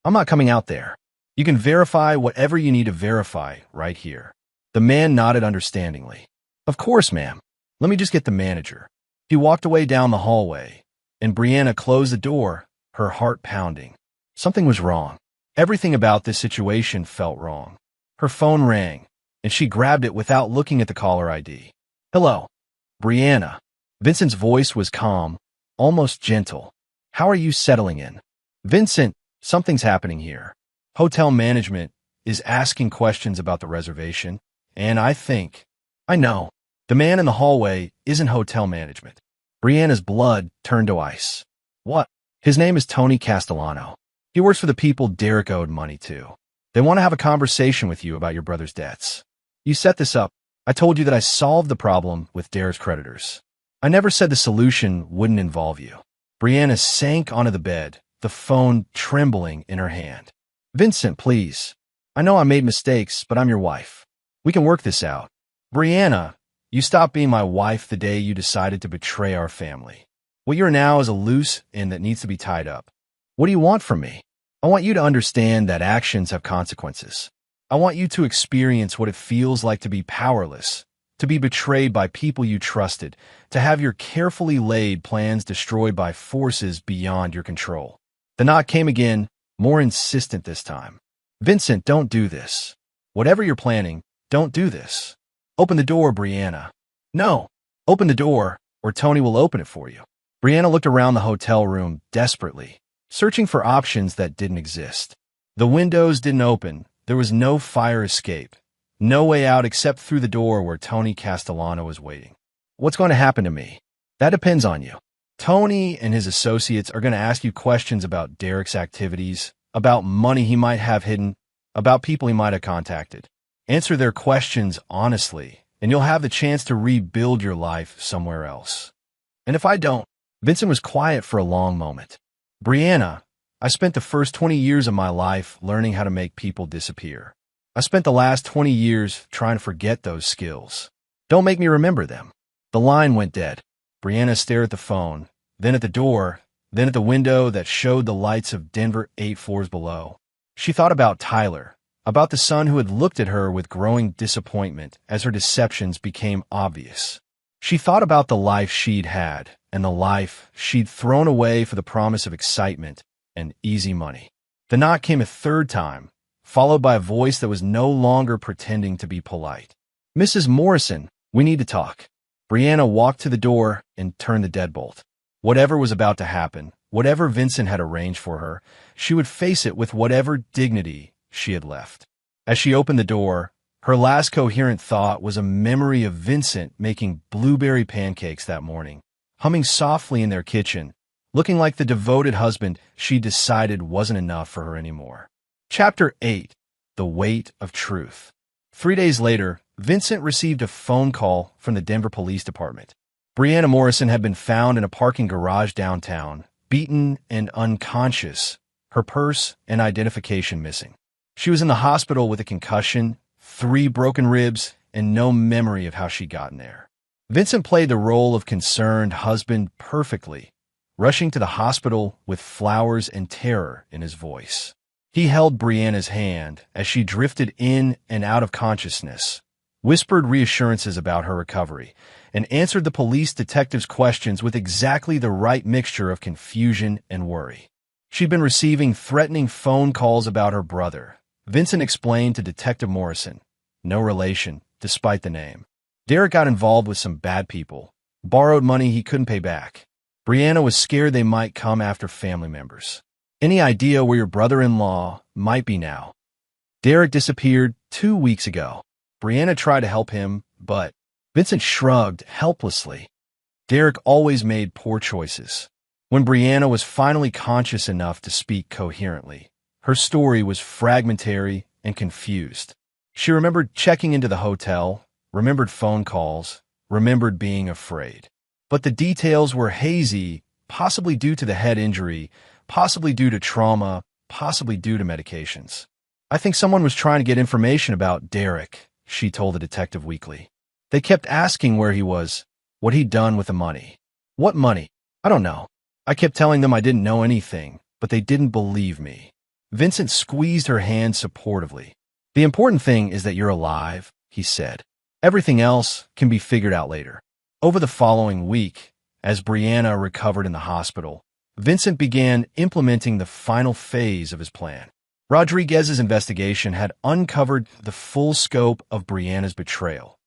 S1: "I'm not coming out there. You can verify whatever you need to verify right here." The man nodded understandingly. "Of course, ma'am. Let me just get the manager." He walked away down the hallway, and Brianna closed the door, her heart pounding. Something was wrong. Everything about this situation felt wrong. Her phone rang, and she grabbed it without looking at the caller ID. "Hello, Brianna." Vincent's voice was calm, almost gentle. "How are you settling in?" "Vincent, something's happening here. Hotel management is asking questions about the reservation, and I know. The man in the hallway isn't hotel management." Brianna's blood turned to ice. "What?" "His name is Tony Castellano. He works for the people Derek owed money to. They want to have a conversation with you about your brother's debts." "You set this up. I told you that I solved the problem with Derek's creditors. I never said the solution wouldn't involve you." Brianna sank onto the bed, the phone trembling in her hand. "Vincent, please. I know I made mistakes, but I'm your wife. We can work this out." "Brianna, you stopped being my wife the day you decided to betray our family. What you're now is a loose end that needs to be tied up. What do you want from me?" "I want you to understand that actions have consequences. I want you to experience what it feels like to be powerless, to be betrayed by people you trusted, to have your carefully laid plans destroyed by forces beyond your control." The knock came again, more insistent this time. "Vincent, don't do this. Whatever you're planning, don't do this. Open the door, Brianna." "No, open the door, or Tony will open it for you." Brianna looked around the hotel room desperately, searching for options that didn't exist. The windows didn't open. There was no fire escape, no way out except through the door where Tony Castellano was waiting. "What's going to happen to me?" "That depends on you. Tony and his associates are going to ask you questions about Derek's activities, about money he might have hidden, about people he might have contacted. Answer their questions honestly, and you'll have the chance to rebuild your life somewhere else." "And if I don't?" Vincent was quiet for a long moment. "Brianna, I spent the first 20 years of my life learning how to make people disappear. I spent the last 20 years trying to forget those skills. Don't make me remember them." The line went dead. Brianna stared at the phone, then at the door, then at the window that showed the lights of Denver 8 floors below. She thought about Tyler, about the son who had looked at her with growing disappointment as her deceptions became obvious. She thought about the life she'd had and the life she'd thrown away for the promise of excitement and easy money. The knock came a third time, followed by a voice that was no longer pretending to be polite. "Mrs. Morrison, we need to talk." Brianna walked to the door and turned the deadbolt. Whatever was about to happen, whatever Vincent had arranged for her, she would face it with whatever dignity she had left. As she opened the door, her last coherent thought was a memory of Vincent making blueberry pancakes that morning, humming softly in their kitchen, looking like the devoted husband she decided wasn't enough for her anymore. Chapter 8. The Weight of Truth. 3 days later, Vincent received a phone call from the Denver Police Department. Brianna Morrison had been found in a parking garage downtown, beaten and unconscious, her purse and identification missing. She was in the hospital with a concussion, 3 broken ribs, and no memory of how she'd gotten there. Vincent played the role of concerned husband perfectly, rushing to the hospital with flowers and terror in his voice. He held Brianna's hand as she drifted in and out of consciousness, whispered reassurances about her recovery, and answered the police detective's questions with exactly the right mixture of confusion and worry. She'd been receiving threatening phone calls about her brother. Vincent explained to Detective Morrison. No relation, despite the name. Derek got involved with some bad people, borrowed money he couldn't pay back. Brianna was scared they might come after family members. Any idea where your brother-in-law might be now? Derek disappeared 2 weeks ago. Brianna tried to help him, but Vincent shrugged helplessly. Derek always made poor choices. When Brianna was finally conscious enough to speak coherently, her story was fragmentary and confused. She remembered checking into the hotel, remembered phone calls, remembered being afraid. But the details were hazy, possibly due to the head injury, possibly due to trauma, possibly due to medications. I think someone was trying to get information about Derek, she told the detective weakly. They kept asking where he was, what he'd done with the money. What money? I don't know. I kept telling them I didn't know anything, but they didn't believe me. Vincent squeezed her hand supportively. The important thing is that you're alive, he said. Everything else can be figured out later. Over the following week, as Brianna recovered in the hospital, Vincent began implementing the final phase of his plan. Rodriguez's investigation had uncovered the full scope of Brianna's betrayal.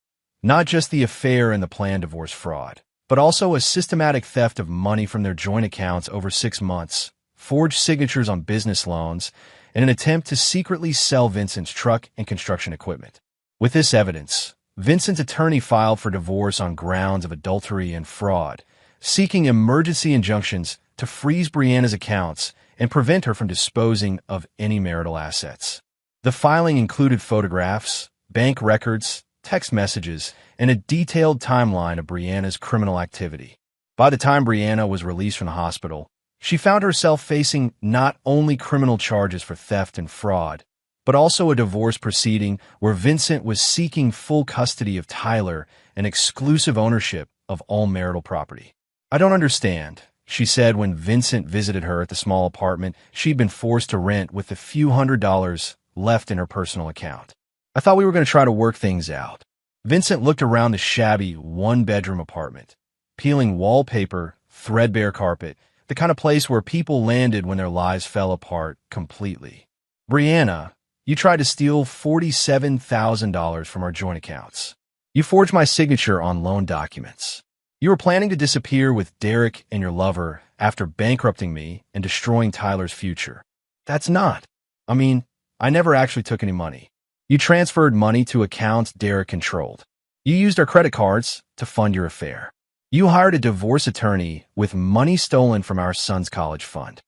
S1: Not just the affair and the planned divorce fraud, but also a systematic theft of money from their joint accounts over 6 months, forged signatures on business loans, and an attempt to secretly sell Vincent's truck and construction equipment. With this evidence, Vincent's attorney filed for divorce on grounds of adultery and fraud, seeking emergency injunctions to freeze Brianna's accounts and prevent her from disposing of any marital assets. The filing included photographs, bank records, text messages, and a detailed timeline of Brianna's criminal activity. By the time Brianna was released from the hospital, she found herself facing not only criminal charges for theft and fraud, but also a divorce proceeding where Vincent was seeking full custody of Tyler and exclusive ownership of all marital property. I don't understand, she said when Vincent visited her at the small apartment she'd been forced to rent with the few $100s left in her personal account. I thought we were going to try to work things out. Vincent looked around the shabby one-bedroom apartment, peeling wallpaper, threadbare carpet, the kind of place where people landed when their lives fell apart completely. Brianna, you tried to steal $47,000 from our joint accounts. You forged my signature on loan documents. You were planning to disappear with Derek and your lover after bankrupting me and destroying Tyler's future. That's not. I never actually took any money. You transferred money to accounts Derek controlled. You used our credit cards to fund your affair. You hired a divorce attorney with money stolen from our son's college fund.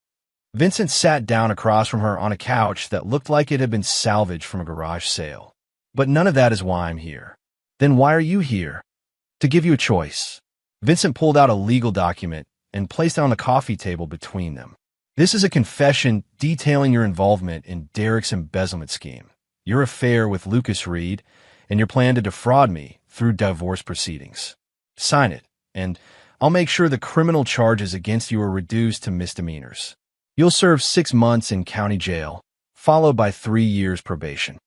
S1: Vincent sat down across from her on a couch that looked like it had been salvaged from a garage sale. But none of that is why I'm here. Then why are you here? To give you a choice. Vincent pulled out a legal document and placed it on the coffee table between them. This is a confession detailing your involvement in Derek's embezzlement scheme, your affair with Lucas Reed, and your plan to defraud me through divorce proceedings. Sign it, and I'll make sure the criminal charges against you are reduced to misdemeanors. You'll serve 6 months in county jail, followed by 3 years probation.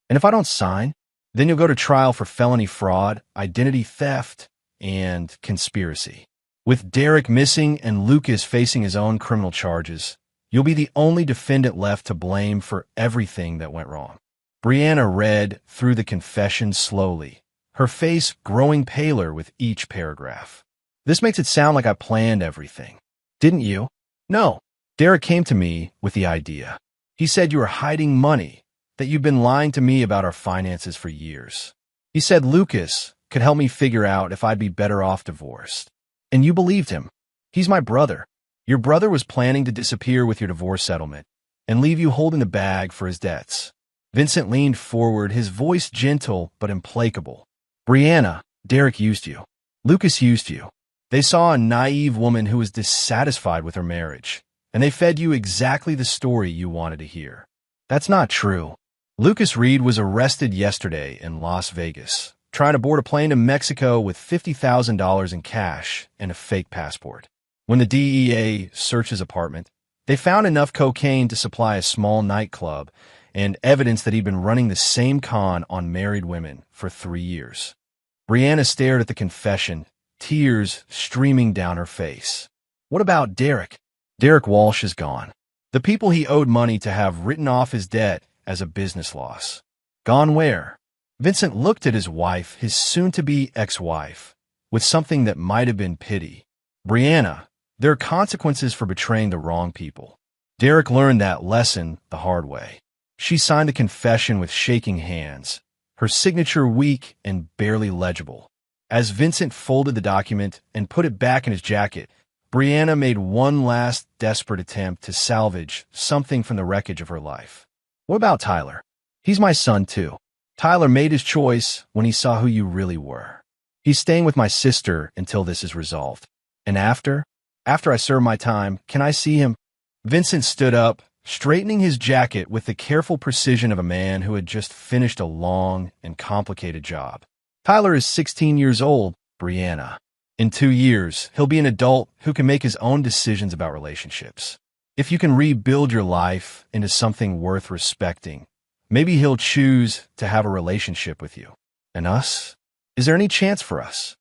S1: And if I don't sign, then you'll go to trial for felony fraud, identity theft, and conspiracy. With Derek missing and Lucas facing his own criminal charges, you'll be the only defendant left to blame for everything that went wrong. Brianna read through the confession slowly, her face growing paler with each paragraph. This makes it sound like I planned everything. Didn't you? No. Derek came to me with the idea. He said you were hiding money, that you've been lying to me about our finances for years. He said Lucas could help me figure out if I'd be better off divorced. And you believed him. He's my brother. Your brother was planning to disappear with your divorce settlement and leave you holding the bag for his debts. Vincent leaned forward, his voice gentle but implacable. Brianna, Derek used you. Lucas used you. They saw a naive woman who was dissatisfied with her marriage, and they fed you exactly the story you wanted to hear. That's not true. Lucas Reed was arrested yesterday in Las Vegas, trying to board a plane to Mexico with $50,000 in cash and a fake passport. When the DEA searched his apartment, They found enough cocaine to supply a small nightclub and evidence that he'd been running the same con on married women for 3 years. Brianna stared at the confession, tears streaming down her face. What about Derek? Derek Walsh is gone. The people he owed money to have written off his debt as a business loss. Gone where? Vincent looked at his wife, his soon-to-be ex-wife, with something that might have been pity. Brianna, there are consequences for betraying the wrong people. Derek learned that lesson the hard way. She signed the confession with shaking hands, her signature weak and barely legible. As Vincent folded the document and put it back in his jacket, Brianna made one last desperate attempt to salvage something from the wreckage of her life. What about Tyler? He's my son, too. Tyler made his choice when he saw who you really were. He's staying with my sister until this is resolved. And after I serve my time, can I see him? Vincent stood up, straightening his jacket with the careful precision of a man who had just finished a long and complicated job. Tyler is 16 years old, Brianna. In 2 years, he'll be an adult who can make his own decisions about relationships. If you can rebuild your life into something worth respecting, maybe he'll choose to have a relationship with you. And us? Is there any chance for us?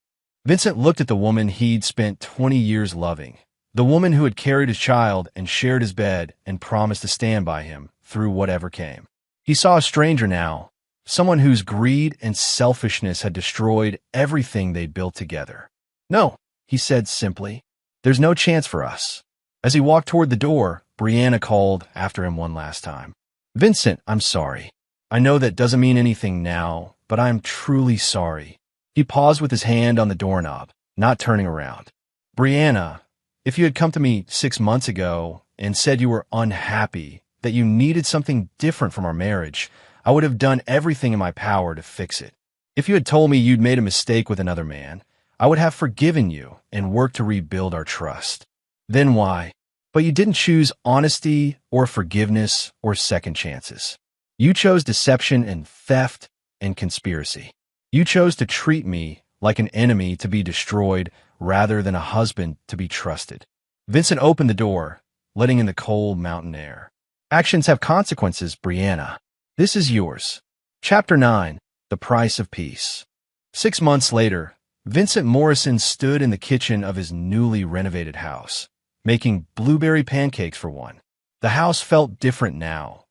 S1: Vincent looked at the woman he'd spent 20 years loving, the woman who had carried his child and shared his bed and promised to stand by him through whatever came. He saw a stranger now, someone whose greed and selfishness had destroyed everything they'd built together. No, he said simply. There's no chance for us. As he walked toward the door, Brianna called after him one last time. Vincent, I'm sorry. I know that doesn't mean anything now, but I'm truly sorry. He paused with his hand on the doorknob, not turning around. Brianna, if you had come to me 6 months ago and said you were unhappy, that you needed something different from our marriage, I would have done everything in my power to fix it. If you had told me you'd made a mistake with another man, I would have forgiven you and worked to rebuild our trust. Then why? But you didn't choose honesty or forgiveness or second chances. You chose deception and theft and conspiracy. You chose to treat me like an enemy to be destroyed rather than a husband to be trusted. Vincent opened the door, letting in the cold mountain air. Actions have consequences, Brianna. This is yours. Chapter 9, The Price of Peace. 6 months later, Vincent Morrison stood in the kitchen of his newly renovated house, making blueberry pancakes for one. The house felt different now.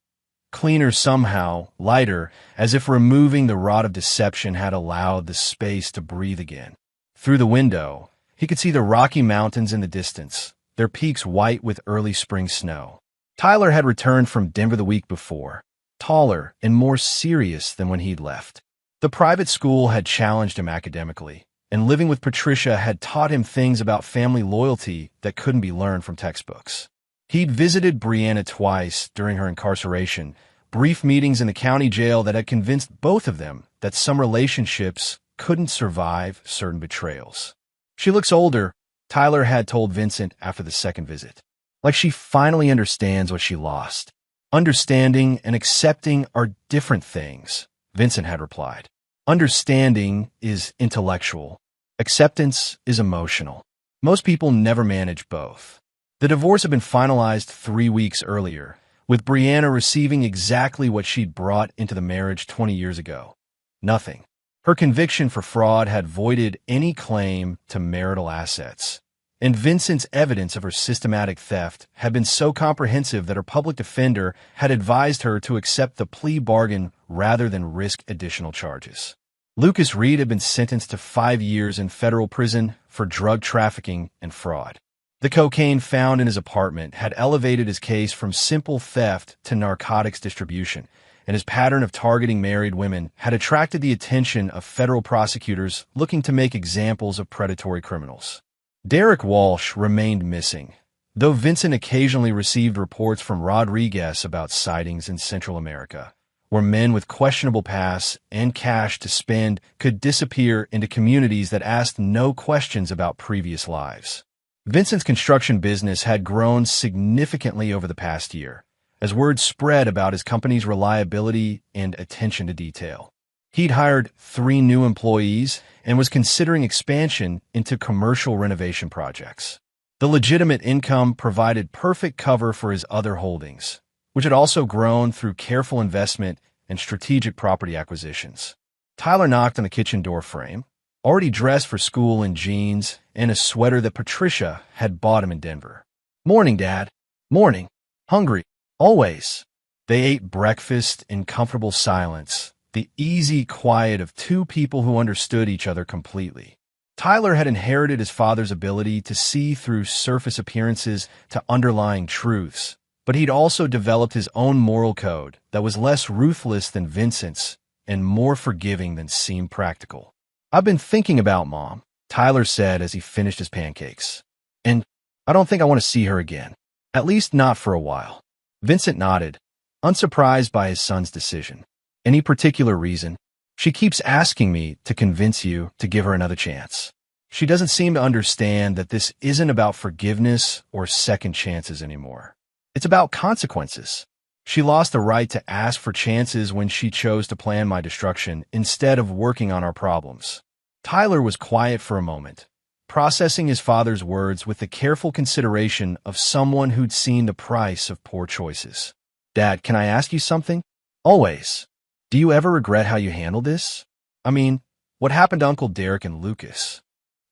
S1: Cleaner somehow, lighter, as if removing the rot of deception had allowed the space to breathe again. Through the window, he could see the Rocky Mountains in the distance, their peaks white with early spring snow. Tyler had returned from Denver the week before, taller and more serious than when he'd left. The private school had challenged him academically, and living with Patricia had taught him things about family loyalty that couldn't be learned from textbooks. He'd visited Brianna twice during her incarceration, brief meetings in the county jail that had convinced both of them that some relationships couldn't survive certain betrayals. She looks older, Tyler had told Vincent after the second visit. Like she finally understands what she lost. Understanding and accepting are different things, Vincent had replied. Understanding is intellectual. Acceptance is emotional. Most people never manage both. The divorce had been finalized 3 weeks earlier, with Brianna receiving exactly what she'd brought into the marriage 20 years ago. Nothing. Her conviction for fraud had voided any claim to marital assets, and Vincent's evidence of her systematic theft had been so comprehensive that her public defender had advised her to accept the plea bargain rather than risk additional charges. Lucas Reed had been sentenced to 5 years in federal prison for drug trafficking and fraud. The cocaine found in his apartment had elevated his case from simple theft to narcotics distribution, and his pattern of targeting married women had attracted the attention of federal prosecutors looking to make examples of predatory criminals. Derek Walsh remained missing, though Vincent occasionally received reports from Rodriguez about sightings in Central America, where men with questionable pasts and cash to spend could disappear into communities that asked no questions about previous lives. Vincent's construction business had grown significantly over the past year, as word spread about his company's reliability and attention to detail. He'd hired 3 new employees and was considering expansion into commercial renovation projects. The legitimate income provided perfect cover for his other holdings, which had also grown through careful investment and strategic property acquisitions. Tyler knocked on the kitchen door frame, already dressed for school in jeans and a sweater that Patricia had bought him in Denver. "Morning, Dad." "Morning. Hungry." "Always." They ate breakfast in comfortable silence, the easy quiet of two people who understood each other completely. Tyler had inherited his father's ability to see through surface appearances to underlying truths, but he'd also developed his own moral code that was less ruthless than Vincent's and more forgiving than seemed practical. "I've been thinking about Mom," Tyler said as he finished his pancakes. "And I don't think I want to see her again. At least not for a while." Vincent nodded, unsurprised by his son's decision. "Any particular reason?" "She keeps asking me to convince you to give her another chance. She doesn't seem to understand that this isn't about forgiveness or second chances anymore. It's about consequences. She lost the right to ask for chances when she chose to plan my destruction instead of working on our problems." Tyler was quiet for a moment, processing his father's words with the careful consideration of someone who'd seen the price of poor choices. "Dad, can I ask you something?" "Always." "Do you ever regret how you handled this? I mean, what happened to Uncle Derek and Lucas?"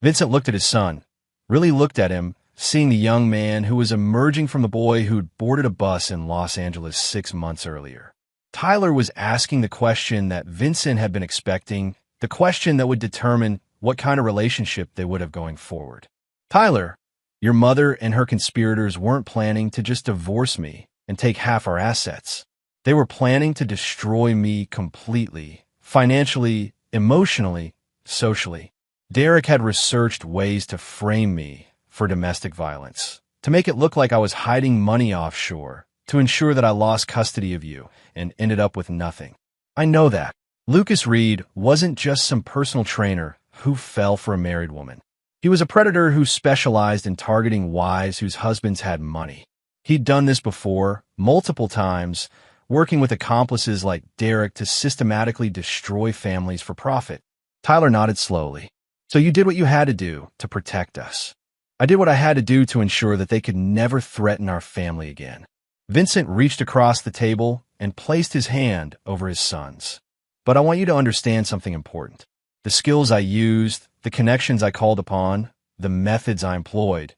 S1: Vincent looked at his son, really looked at him, seeing the young man who was emerging from the boy who'd boarded a bus in Los Angeles 6 months earlier. Tyler was asking the question that Vincent had been expecting, the question that would determine what kind of relationship they would have going forward. "Tyler, your mother and her conspirators weren't planning to just divorce me and take half our assets. They were planning to destroy me completely, financially, emotionally, socially. Derek had researched ways to frame me for domestic violence, to make it look like I was hiding money offshore, to ensure that I lost custody of you and ended up with nothing. I know that. Lucas Reed wasn't just some personal trainer who fell for a married woman. He was a predator who specialized in targeting wives whose husbands had money. He'd done this before, multiple times, working with accomplices like Derek to systematically destroy families for profit." Tyler nodded slowly. "So you did what you had to do to protect us." "I did what I had to do to ensure that they could never threaten our family again." Vincent reached across the table and placed his hand over his son's. "But I want you to understand something important. The skills I used, the connections I called upon, the methods I employed,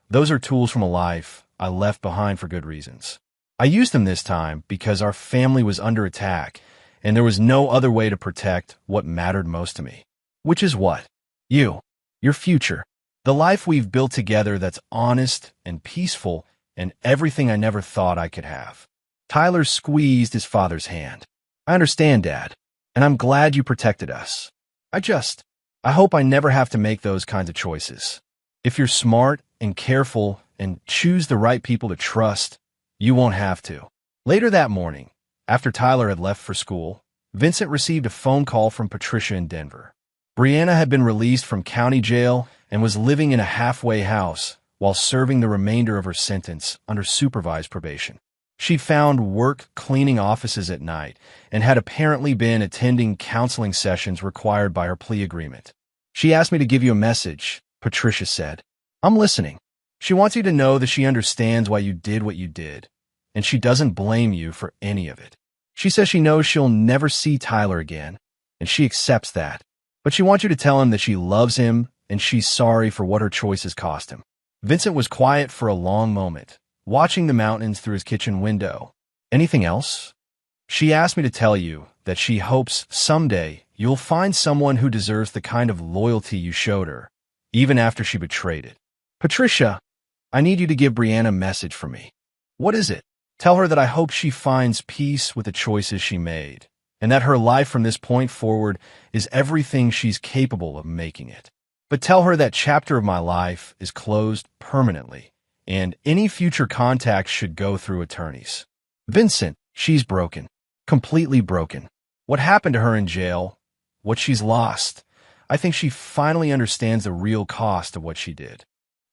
S1: those are tools from a life I left behind for good reasons. I used them this time because our family was under attack, and there was no other way to protect what mattered most to me." "Which is what?" "You. Your future. The life we've built together that's honest and peaceful and everything I never thought I could have." Tyler squeezed his father's hand. "I understand, Dad, and I'm glad you protected us. I hope I never have to make those kinds of choices. If you're smart and careful and choose the right people to trust, you won't have to." Later that morning, after Tyler had left for school, Vincent received a phone call from Patricia in Denver. Brianna had been released from county jail and was living in a halfway house while serving the remainder of her sentence under supervised probation. She found work cleaning offices at night and had apparently been attending counseling sessions required by her plea agreement. "She asked me to give you a message," Patricia said. "I'm listening. She wants you to know that she understands why you did what you did, and she doesn't blame you for any of it. She says she knows she'll never see Tyler again, and she accepts that. But she wants you to tell him that she loves him and she's sorry for what her choices cost him." Vincent was quiet for a long moment, watching the mountains through his kitchen window. "Anything else?" "She asked me to tell you that she hopes someday you'll find someone who deserves the kind of loyalty you showed her, even after she betrayed it." "Patricia, I need you to give Brianna a message from me." "What is it?" "Tell her that I hope she finds peace with the choices she made, and that her life from this point forward is everything she's capable of making it. But tell her that chapter of my life is closed permanently, and any future contact should go through attorneys." "Vincent, she's broken. Completely broken. What happened to her in jail, what she's lost, I think she finally understands the real cost of what she did."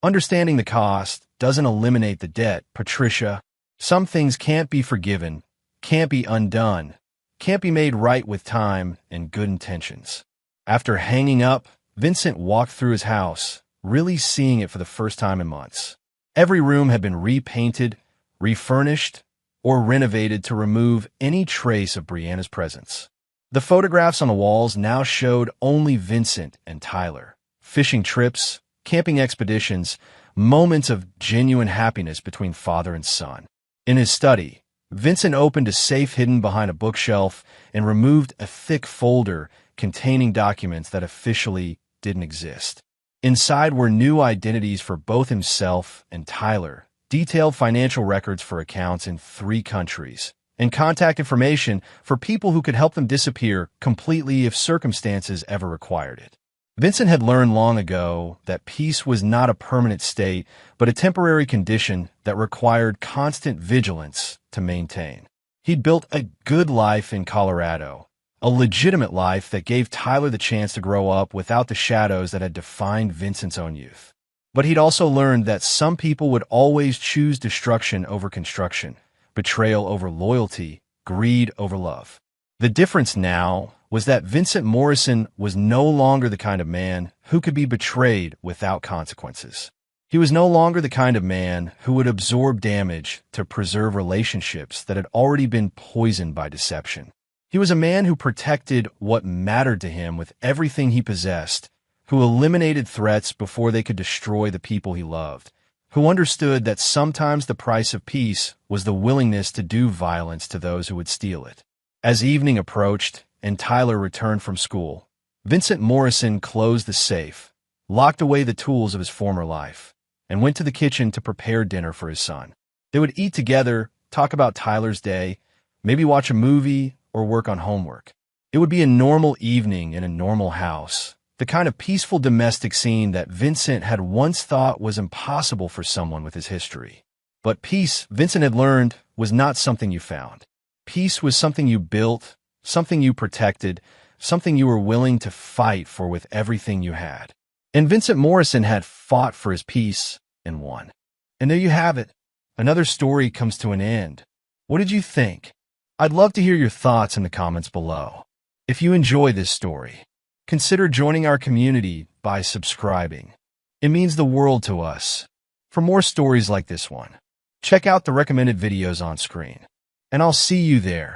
S1: "Understanding the cost doesn't eliminate the debt, Patricia. Some things can't be forgiven, can't be undone, can't be made right with time and good intentions." After hanging up, Vincent walked through his house, really seeing it for the first time in months. Every room had been repainted, refurnished, or renovated to remove any trace of Brianna's presence. The photographs on the walls now showed only Vincent and Tyler. Fishing trips, camping expeditions, moments of genuine happiness between father and son. In his study, Vincent opened a safe hidden behind a bookshelf and removed a thick folder containing documents that officially didn't exist. Inside were new identities for both himself and Tyler, detailed financial records for accounts in 3 countries, and contact information for people who could help them disappear completely if circumstances ever required it. Vincent had learned long ago that peace was not a permanent state, but a temporary condition that required constant vigilance to maintain. He'd built a good life in Colorado, a legitimate life that gave Tyler the chance to grow up without the shadows that had defined Vincent's own youth. But he'd also learned that some people would always choose destruction over construction, betrayal over loyalty, greed over love. The difference now was that Vincent Morrison was no longer the kind of man who could be betrayed without consequences. He was no longer the kind of man who would absorb damage to preserve relationships that had already been poisoned by deception. He was a man who protected what mattered to him with everything he possessed, who eliminated threats before they could destroy the people he loved, who understood that sometimes the price of peace was the willingness to do violence to those who would steal it. As evening approached and Tyler returned from school, Vincent Morrison closed the safe, locked away the tools of his former life, and went to the kitchen to prepare dinner for his son. They would eat together, talk about Tyler's day, maybe watch a movie or work on homework. It would be a normal evening in a normal house, the kind of peaceful domestic scene that Vincent had once thought was impossible for someone with his history. But peace, Vincent had learned, was not something you found. Peace was something you built, something you protected, something you were willing to fight for with everything you had. And Vincent Morrison had fought for his peace and won. And there you have it. Another story comes to an end. What did you think? I'd love to hear your thoughts in the comments below. If you enjoy this story, consider joining our community by subscribing. It means the world to us. For more stories like this one, check out the recommended videos on screen. And I'll see you there.